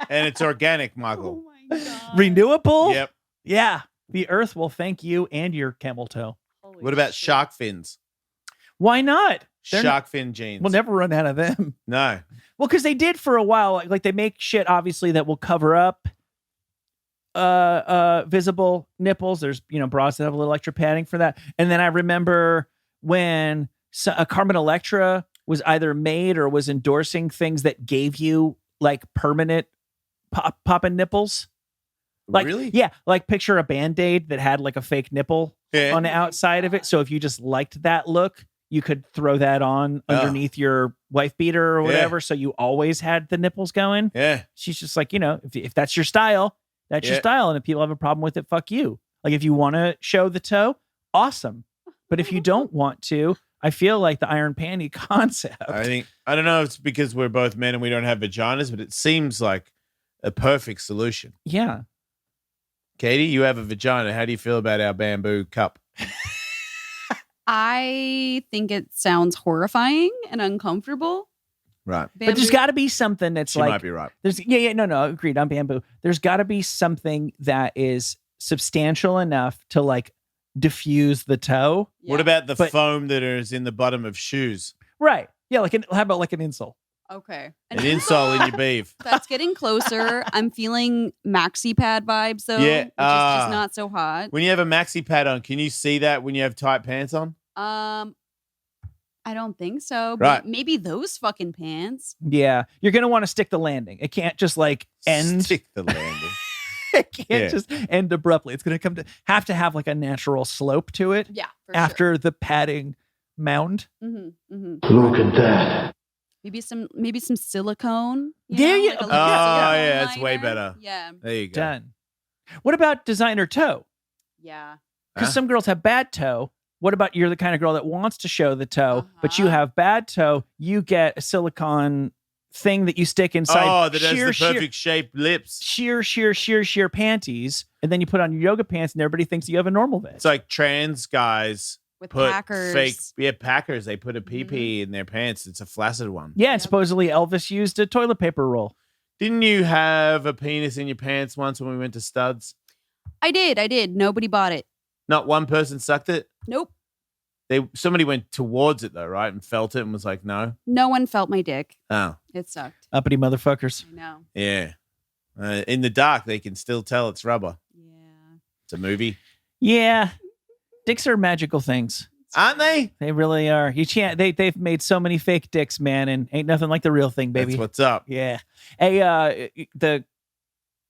And it's organic, Michael. Oh my God. Renewable? Yep. Yeah. The earth will thank you and your camel toe. Holy What about shit. shark fins? Why not? Shark fin jeans. We'll never run out of them. No. Well, because they did for a while. Like they make shit, obviously, that will cover up visible nipples. There's, bras that have a little extra padding for that. And then I remember when a Carmen Electra was either made or was endorsing things that gave you like permanent popping nipples. Like, really? Yeah. Like picture a Band-Aid that had like a fake nipple on the outside of it. So if you just liked that look, you could throw that on underneath your wife beater or whatever. So you always had the nipples going. Yeah. She's just like, if that's your style, that's your style. And if people have a problem with it, fuck you. Like if you want to show the toe, awesome. But if you don't want to, I feel like the iron panty concept. I don't know if it's because we're both men and we don't have vaginas, but it seems like a perfect solution. Yeah. Katie, you have a vagina. How do you feel about our bamboo cup? I think it sounds horrifying and uncomfortable. Right. But there's got to be something that's She like, might be right. There's no, agreed on bamboo. There's got to be something that is substantial enough to like diffuse the toe. Yeah. What about the foam that is in the bottom of shoes? Right. Yeah. How about like an insole? Okay. An insole in your beef. That's getting closer. I'm feeling maxi pad vibes though. Yeah, Which is just not so hot. When you have a maxi pad on, can you see that when you have tight pants on? I don't think so. Right. But maybe those fucking pants. Yeah. You're going to want to stick the landing. It can't just like end. Stick the landing. It can't just end abruptly. It's going to have like a natural slope to it. Yeah. For after the padding mound. Sure. Look at that. Maybe some silicone. There you like a go. little silicone that's way liner. better. Yeah. There you go. Done. What about designer toe? Yeah. Because some girls have bad toe. What about you're the kind of girl that wants to show the toe, but you Uh-huh. have bad toe? You get a silicone thing that you stick inside. Oh, that has the perfect shaped lips. sheer panties, and then you put on your yoga pants, and everybody thinks you have a normal veg. It's like trans guys With put Packers. fake, Packers. They put a pee in their pants. It's a flaccid one. Yeah, and supposedly Elvis used a toilet paper roll. Didn't you have a penis in your pants once when we went to Studs? I did. Nobody bought it. Not one person sucked it. Nope. Somebody went towards it though, right, and felt it and was like, "No." No one felt my dick. Oh, It sucked. Uppity motherfuckers. I know. yeah. In the dark, they can still tell it's rubber. Yeah. It's a movie, Yeah, dicks are magical things. aren't they? They really are. You can't. They've made so many fake dicks, man, and ain't nothing like the real thing, baby. That's what's up. Yeah. The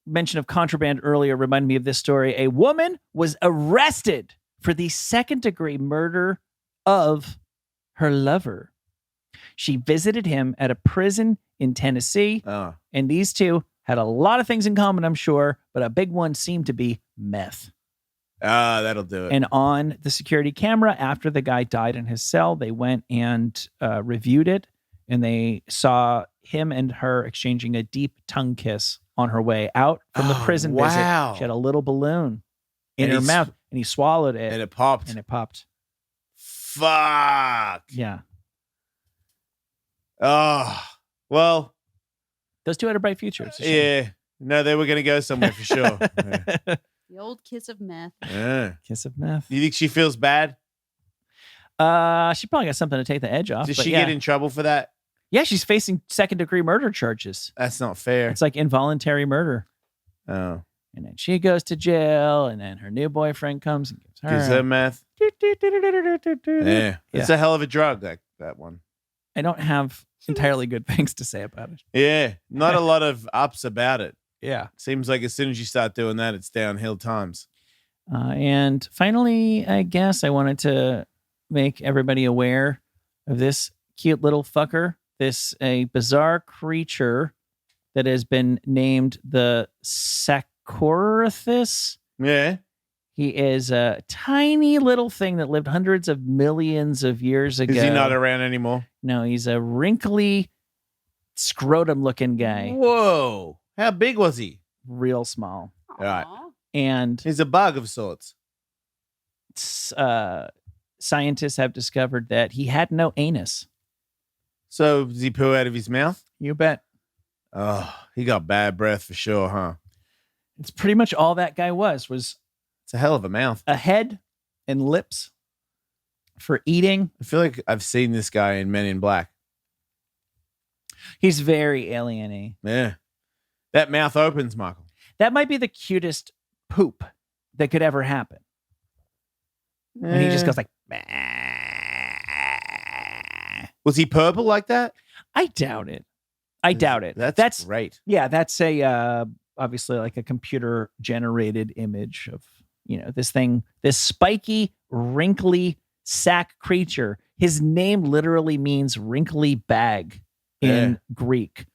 mention of contraband earlier reminded me of this story. A woman was arrested for the second-degree murder of her lover. She visited him at a prison in Tennessee, Oh, and these two had a lot of things in common, I'm sure, but a big one seemed to be meth. that'll do it. And on the security camera, after the guy died in his cell, they went and reviewed it, and they saw him and her exchanging a deep tongue kiss on her way out from the prison wow. visit. She had a little balloon in And her he mouth, and he swallowed it, and it popped. and it popped. Fuck. Yeah. Oh, well, Those two had a bright future. It's a shame. yeah. No, they were going to go somewhere for sure. Yeah. The old kiss of meth. Yeah. Kiss of meth. You think she feels bad? She probably got something to take the edge off. Did but she yeah. get in trouble for that? Yeah, she's facing second-degree murder charges. That's not fair. It's like involuntary murder. Oh. And then she goes to jail, and then her new boyfriend comes and gives her. Gives her meth. Yeah. It's a hell of a drug, that one. I don't have entirely good things to say about it. Yeah. Not a lot of ups about it. Yeah. Seems like as soon as you start doing that, it's downhill times. And finally, I guess I wanted to make everybody aware of this cute little fucker, a bizarre creature that has been named the Saccharithus. Yeah. He is a tiny little thing that lived hundreds of millions of years ago. Is he not around anymore? No, he's a wrinkly, scrotum-looking guy. Whoa. How big was he? Real small. Right. Aw. And He's a bug of sorts. scientists have discovered that he had no anus. So does he poo out of his mouth? You bet. Oh, he got bad breath for sure, huh? It's pretty much all that guy was It's a hell of a mouth. a head and lips for eating. I feel like I've seen this guy in Men in Black. He's very alien-y. Yeah. That mouth opens, Michael. That might be the cutest poop that could ever happen. And he just goes like, "Bah." Was he purple like that? I doubt it. I doubt it. That's great. Yeah, that's a obviously like a computer generated image of, this thing, this spiky, wrinkly sack creature. His name literally means wrinkly bag in Greek.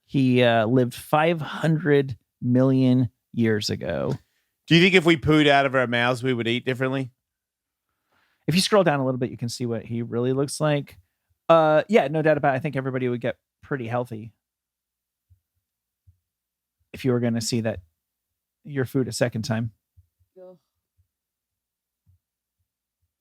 He lived 500 million years ago. Do you think if we pooed out of our mouths, we would eat differently? If you scroll down a little bit, you can see what he really looks like. Yeah, no doubt about it. I think everybody would get pretty healthy if you were going to see that your food a second time. Ugh.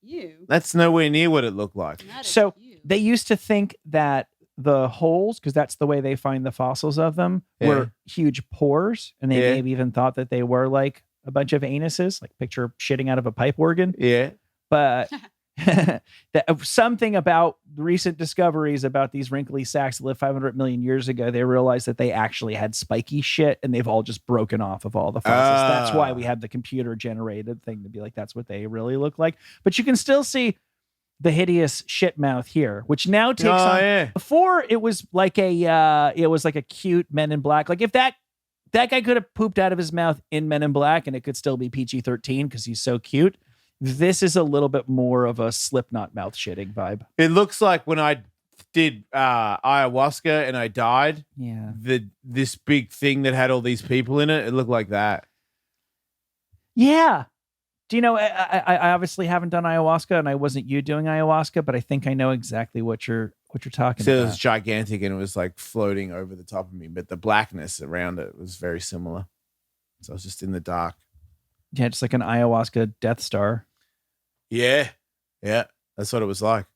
You. That's nowhere near what it looked like. That is So you. they used to think that the holes, because that's the way they find the fossils of them, were huge pores. And they maybe even thought that they were like a bunch of anuses, like picture shitting out of a pipe organ. Yeah. But something about recent discoveries about these wrinkly sacks that lived 500 million years ago, they realized that they actually had spiky shit and they've all just broken off of all the fossils. That's why we have the computer generated thing to be like, that's what they really look like. But you can still see the hideous shit mouth here, which now takes on. Yeah. Before it was like a cute Men in Black. Like if that guy could have pooped out of his mouth in Men in Black and it could still be PG-13 because he's so cute. This is a little bit more of a Slipknot mouth shitting vibe. It looks like when I did ayahuasca and I died. Yeah. This big thing that had all these people in it. It looked like that. Yeah. Do you know, I obviously haven't done ayahuasca and I wasn't you doing ayahuasca, but I think I know exactly what you're talking So it about. was gigantic and it was like floating over the top of me, but the blackness around it was very similar. So I was just in the dark. Yeah, just like an ayahuasca Death Star. Yeah. Yeah. That's what it was like.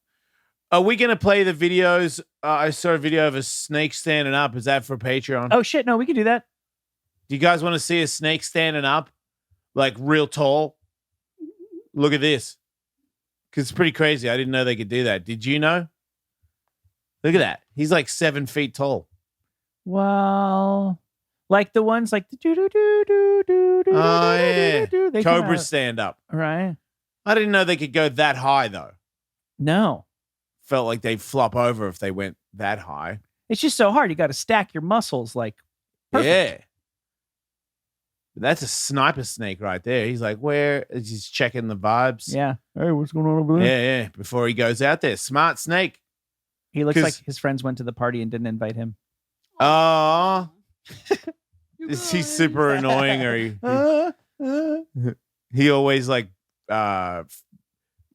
Are we going to play the videos? I saw a video of a snake standing up. Is that for Patreon? Oh shit, no, we can do that. Do you guys want to see a snake standing up? Like real tall? Look at this. Because it's pretty crazy. I didn't know they could do that. Did you know? Look at that. He's like 7 feet tall. Well, like the ones like the do. Oh, yeah. They Cobras stand up. Right. I didn't know they could go that high, though. No. Felt like they'd flop over if they went that high. It's just so hard. You got to stack your muscles like perfect. Yeah. That's a sniper snake right there. He's like, where? He's checking the vibes. Yeah. Hey, what's going on over there? Yeah, yeah. Before he goes out there. Smart snake. He looks 'Cause- like his friends went to the party and didn't invite him. Oh. Is he super annoying or he always like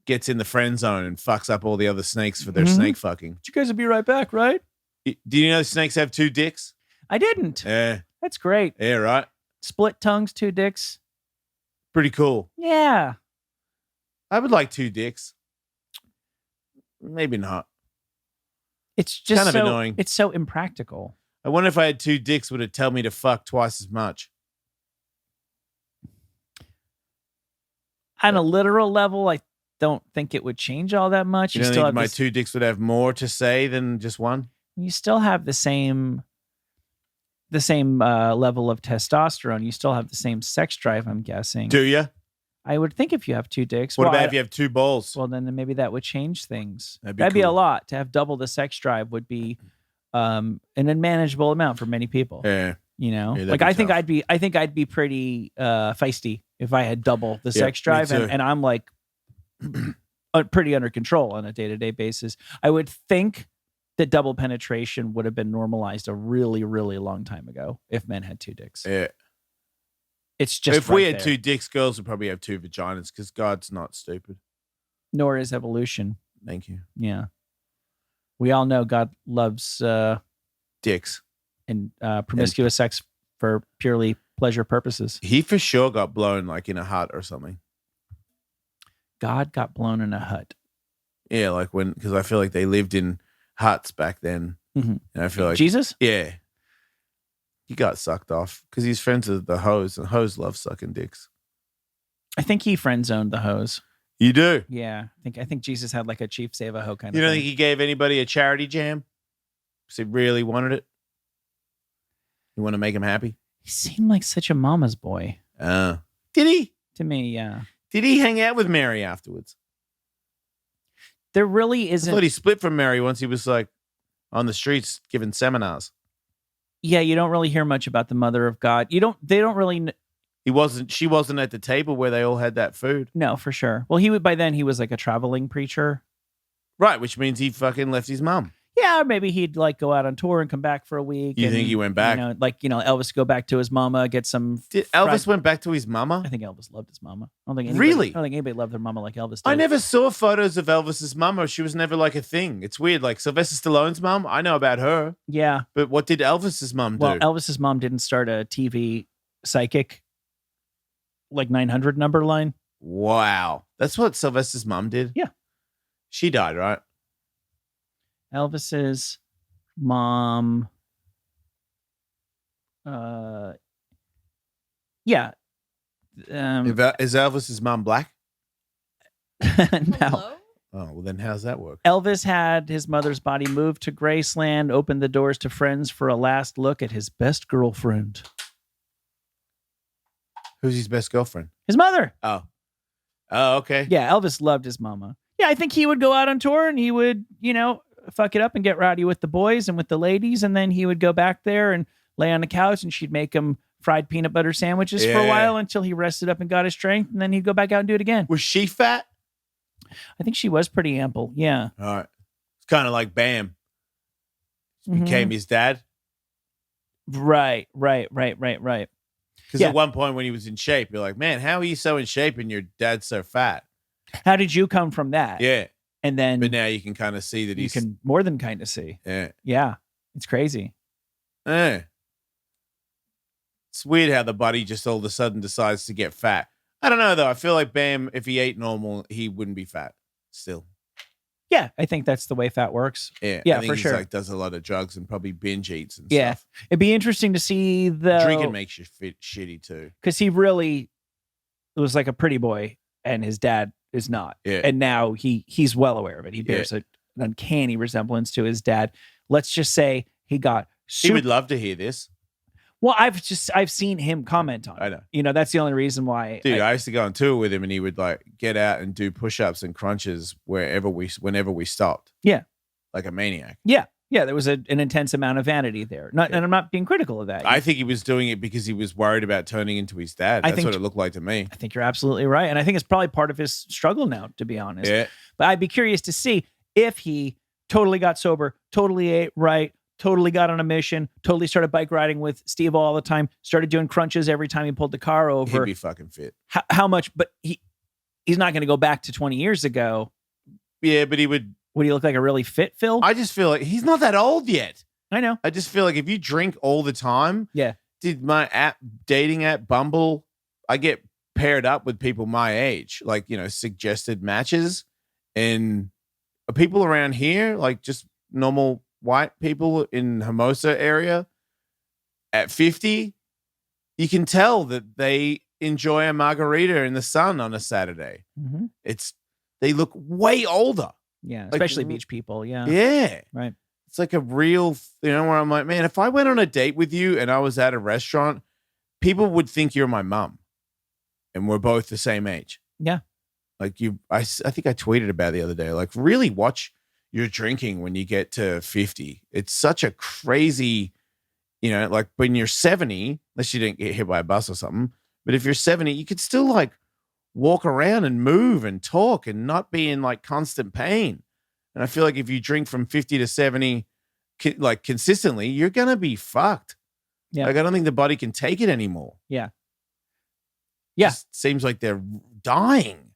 gets in the friend zone and fucks up all the other snakes for their snake fucking. But you guys will be right back, right? Do you know snakes have 2 dicks? I didn't. Yeah. That's great. Yeah, right. Split tongues, 2 dicks. Pretty cool. Yeah. I would like 2 dicks. Maybe not. It's just Kind of so annoying. It's so impractical. I wonder if I had 2 dicks, would it tell me to fuck twice as much? On a literal level, I don't think it would change all that much. You don't still think have my this- 2 dicks would have more to say than just one? you still have the same level of testosterone. You still have the same sex drive, I'm guessing. Do you? I would think if you have 2 dicks. What well, about if you have 2 balls? Well, then maybe that would change things. That'd be a cool. lot. To have double the sex drive would be an unmanageable amount for many people. Yeah. You know, Yeah, that'd like be I tough. think I'd be pretty feisty if I had double the Yeah, sex me drive, too. and I'm like pretty under control on a day-to-day basis. I would think that double penetration would have been normalized a really, really long time ago if men had 2 dicks. Yeah. It's just if we right had there. 2 dicks, girls would probably have 2 vaginas because God's not stupid. Nor is evolution. Thank you. Yeah. We all know God loves Dicks. and promiscuous sex for purely pleasure purposes. He for sure got blown like in a hut or something. God got blown in a hut. Yeah, like because I feel like they lived in huts back then. Mhm. And I feel like Jesus? Yeah. He got sucked off because he's friends with the hoes, and hoes love sucking dicks. I think he friend zoned the hose. You do? Yeah. I think Jesus had like a chief save a hoe kind You of don't thing. think he gave anybody a charity jam? Because he really wanted it? You want to make him happy? He seemed like such a mama's boy Did he? to me, yeah. Did he hang out with Mary afterwards? There really I isn't. thought he split from Mary once he was like on the streets giving seminars. Yeah, you don't really hear much about the mother of God. They don't really She wasn't at the table where they all had that food. no, for sure. Well, by then he was like a traveling preacher. Right, which means he fucking left his mum. Yeah, maybe he'd like go out on tour and come back for a week. You think he went back? Elvis go back to his mama, get some. Did Elvis went back to his mama? I think Elvis loved his mama. I don't think anybody loved their mama like Elvis did. I never saw photos of Elvis's mama. She was never like a thing. It's weird. Like Sylvester Stallone's mum, I know about her. Yeah. But what did Elvis's mum do? Well, Elvis's mom didn't start a TV psychic like 900 number line. Wow. That's what Sylvester's mum did? Yeah. She died, right? Elvis's mom. Yeah. Is Elvis's mum black? No. Hello? Oh, well, then how's that work? Elvis had his mother's body moved to Graceland, opened the doors to friends for a last look at his best girlfriend. Who's his best girlfriend? His mother. Oh, okay. Yeah, Elvis loved his mama. Yeah, I think he would go out on tour and he would, fuck it up and get rowdy with the boys and with the ladies. And then he would go back there and lay on the couch and she'd make him fried peanut butter sandwiches for a while until he rested up and got his strength. And then he'd go back out and do it again. Was she fat? I think she was pretty ample. Yeah. All right. It's kind of like Bam. Became his dad. Right. Because at one point when he was in shape, you're like, man, how are you so in shape and your dad's so fat? How did you come from that? Yeah. And then But now you can kind of see that you he's... can more than kind of see. Yeah. Yeah. It's crazy. It's weird how the body just all of a sudden decides to get fat. I don't know, though. I feel like Bam, if he ate normal, he wouldn't be fat still. Yeah, I think that's the way fat works. Yeah, Yeah, I think for he's sure. like does a lot of drugs and probably binge eats and Yeah. stuff. It'd be interesting to see the Drinking makes you fit shitty too. because he really was like a pretty boy, and his dad is not. Yeah. And now he's well aware of it. He bears an uncanny resemblance to his dad. Let's just say he got He would love to hear this. Well, I've seen him comment on it. I know. That's the only reason why. Dude, I used to go on tour with him and he would like get out and do push-ups and crunches whenever we stopped. Yeah. Like a maniac. Yeah. There was an intense amount of vanity there. And I'm not being critical of that. I think he was doing it because he was worried about turning into his dad. That's what it looked like to me. I think you're absolutely right. And I think it's probably part of his struggle now, to be honest. Yeah. But I'd be curious to see if he totally got sober, totally ate right, totally got on a mission, totally started bike riding with Steve all the time, started doing crunches every time he pulled the car over. He'd be fucking fit. How much? But he's not going to go back to 20 years ago. Yeah, but he would. Would he look like a really fit Phil? I just feel like he's not that old yet. I know. I just feel like if you drink all the time. Yeah. Did my dating app Bumble, I get paired up with people my age, like, suggested matches. And are people around here, like just normal white people in Hermosa area at 50, you can tell that they enjoy a margarita in the sun on a Saturday. Mm-hmm. They look way older. Yeah, Like, especially beach people. Yeah. Yeah. Right. It's like a real, where I'm like, man, if I went on a date with you and I was at a restaurant, people would think you're my mom and we're both the same age. Yeah. Like I think I tweeted about it the other day, like really watch your drinking when you get to 50. It's such a crazy, like when you're 70, unless you didn't get hit by a bus or something, but if you're 70, you could still like walk around and move and talk and not be in like constant pain. And I feel like if you drink from 50 to 70, like consistently, you're going to be fucked. Yeah. Like I don't think the body can take it anymore. Yeah. Yeah. Just seems like they're dying.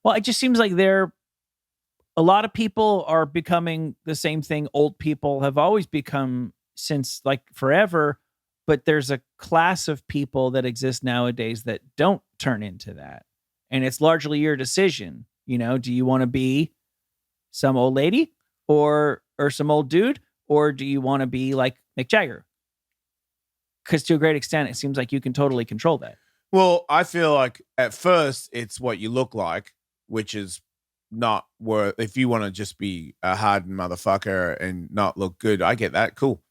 Well, it just seems like a lot of people are becoming the same thing old people have always become since like forever. But there's a class of people that exist nowadays that don't turn into that. And it's largely your decision. You know, do you want to be some old lady or some old dude? Or do you want to be like Mick Jagger? Because to a great extent, it seems like you can totally control that. Well, I feel like at first it's what you look like, which is not worth. If you want to just be a hardened motherfucker and not look good, I get that. Cool.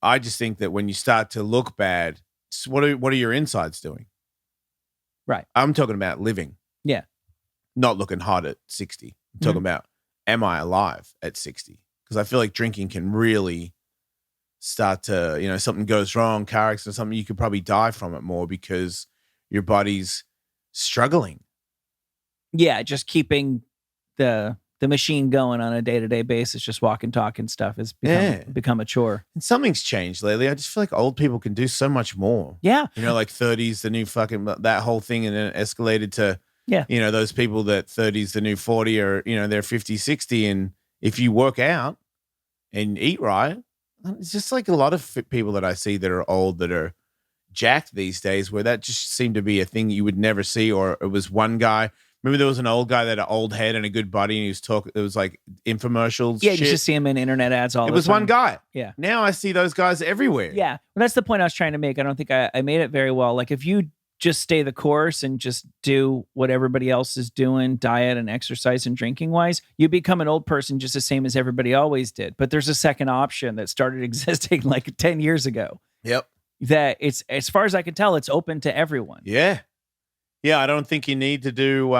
I just think that when you start to look bad, what are your insides doing? Right. I'm talking about living. Yeah. Not looking hot at 60. I'm talking about, am I alive at 60? Because I feel like drinking can really start to, you know, something goes wrong, car accident, something, you could probably die from it more because your body's struggling. Yeah, just keeping the machine going on a day-to-day basis, just walking, talking stuff has become a chore. And something's changed lately. I just feel like old people can do so much more. Yeah. You know, like 30s, the new fucking, that whole thing, and then it escalated to, you know, those people that 30s, the new 40, or, you know, they're 50, 60. And if you work out and eat right, it's just like a lot of people that I see that are old that are jacked these days, where that just seemed to be a thing you would never see. Or it was one guy. Remember there was an old guy that had an old head and a good body, and he was talking. It was like infomercials. Yeah, shit. you just see him in internet ads all the time. It was one guy. Yeah. Now I see those guys everywhere. Yeah. Well, that's the point I was trying to make. I don't think I made it very well. Like if you just stay the course and just do what everybody else is doing, diet and exercise and drinking wise, you become an old person just the same as everybody always did. But there's a second option that started existing like 10 years ago. Yep. That it's, as far as I can tell, it's open to everyone. Yeah. Yeah, I don't think you need to do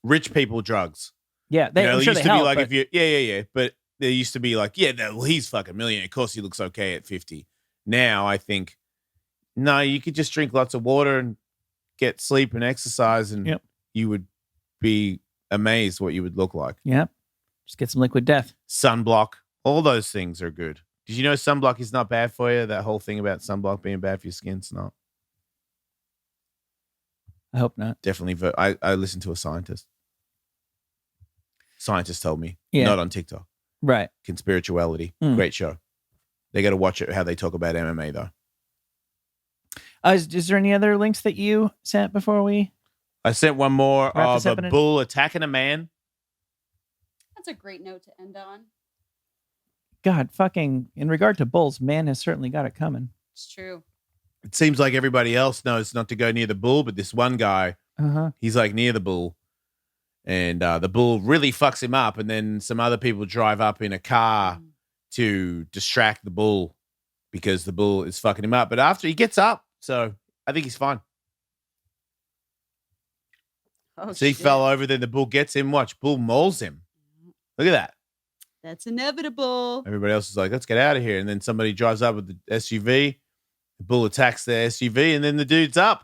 rich people drugs. Yeah, They, you know, I'm it sure used they to be help, like but if you, yeah. But there used to be like, well, he's fucking millionaire. Of course, he looks okay at 50. Now I think, no, you could just drink lots of water and get sleep and exercise, and you would be amazed what you would look like. Yeah, just get some liquid death. Sunblock, all those things are good. Did you know sunblock is not bad for you? That whole thing about sunblock being bad for your skin, it's not. I hope not. Definitely. I listened to a scientist. Scientist told me. Yeah. Not on TikTok. Right. Conspirituality. Great show. They got to watch it, how they talk about MMA, though. Is there any other links that you sent before we? I sent one more of a happening? bull attacking a man. That's a great note to end on. God, fucking, in regard to bulls, man has certainly got it coming. It's true. It seems like everybody else knows not to go near the bull, but this one guy, he's like near the bull. And the bull really fucks him up. And then some other people drive up in a car to distract the bull because the bull is fucking him up. But after he gets up, so I think he's fine. Oh, so he fell over, then the bull gets him. Watch, bull mauls him. Look at that. That's inevitable. Everybody else is like, let's get out of here. And then somebody drives up with the SUV. The bull attacks the SUV, and then the dude's up,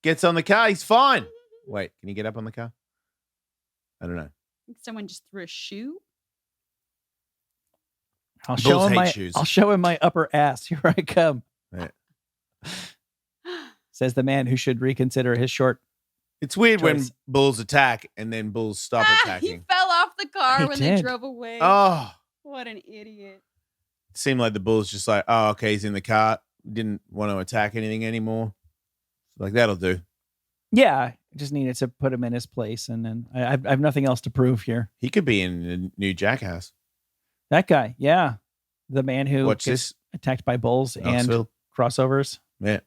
gets on the car. He's fine. Wait, can he get up on the car? I don't know. I think someone just threw a shoe. I'll Bulls show him my upper ass. Here I come. Yeah. Says the man who should reconsider his short. It's weird choice. when bulls attack and then bulls stop He attacking. fell off the car He when did. they drove away. Oh, What an idiot. it seemed like the bull's just like, oh, okay, he's in the car. Didn't want to attack anything anymore. Like, that'll do. Yeah, I just needed to put him in his place, and then I have nothing else to prove here. He could be in the new Jackass. That guy, yeah, the man who Watch gets this. attacked by bulls and Knoxville. crossovers. Yeah.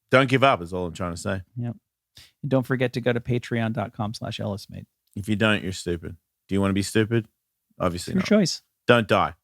Don't give up is all I'm trying to say. Yep. And don't forget to go to patreon.com/EllisMate. If you don't, you're stupid. Do you want to be stupid? Obviously Your not. choice. Don't die.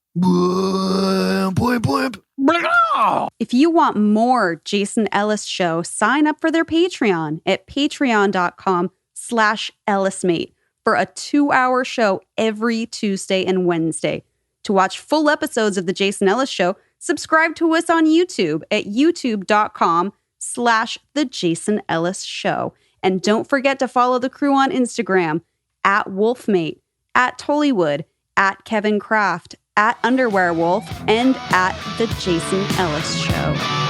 If you want more Jason Ellis show, sign up for their Patreon at patreon.com/EllisMate for a 2-hour show every Tuesday and Wednesday. To watch full episodes of the Jason Ellis show, subscribe to us on YouTube at youtube.com/The Jason Ellis Show. And don't forget to follow the crew on Instagram at Wolfmate, at Tollywood, at Kevin Kraft, at Underwear Wolf, and at The Jason Ellis Show.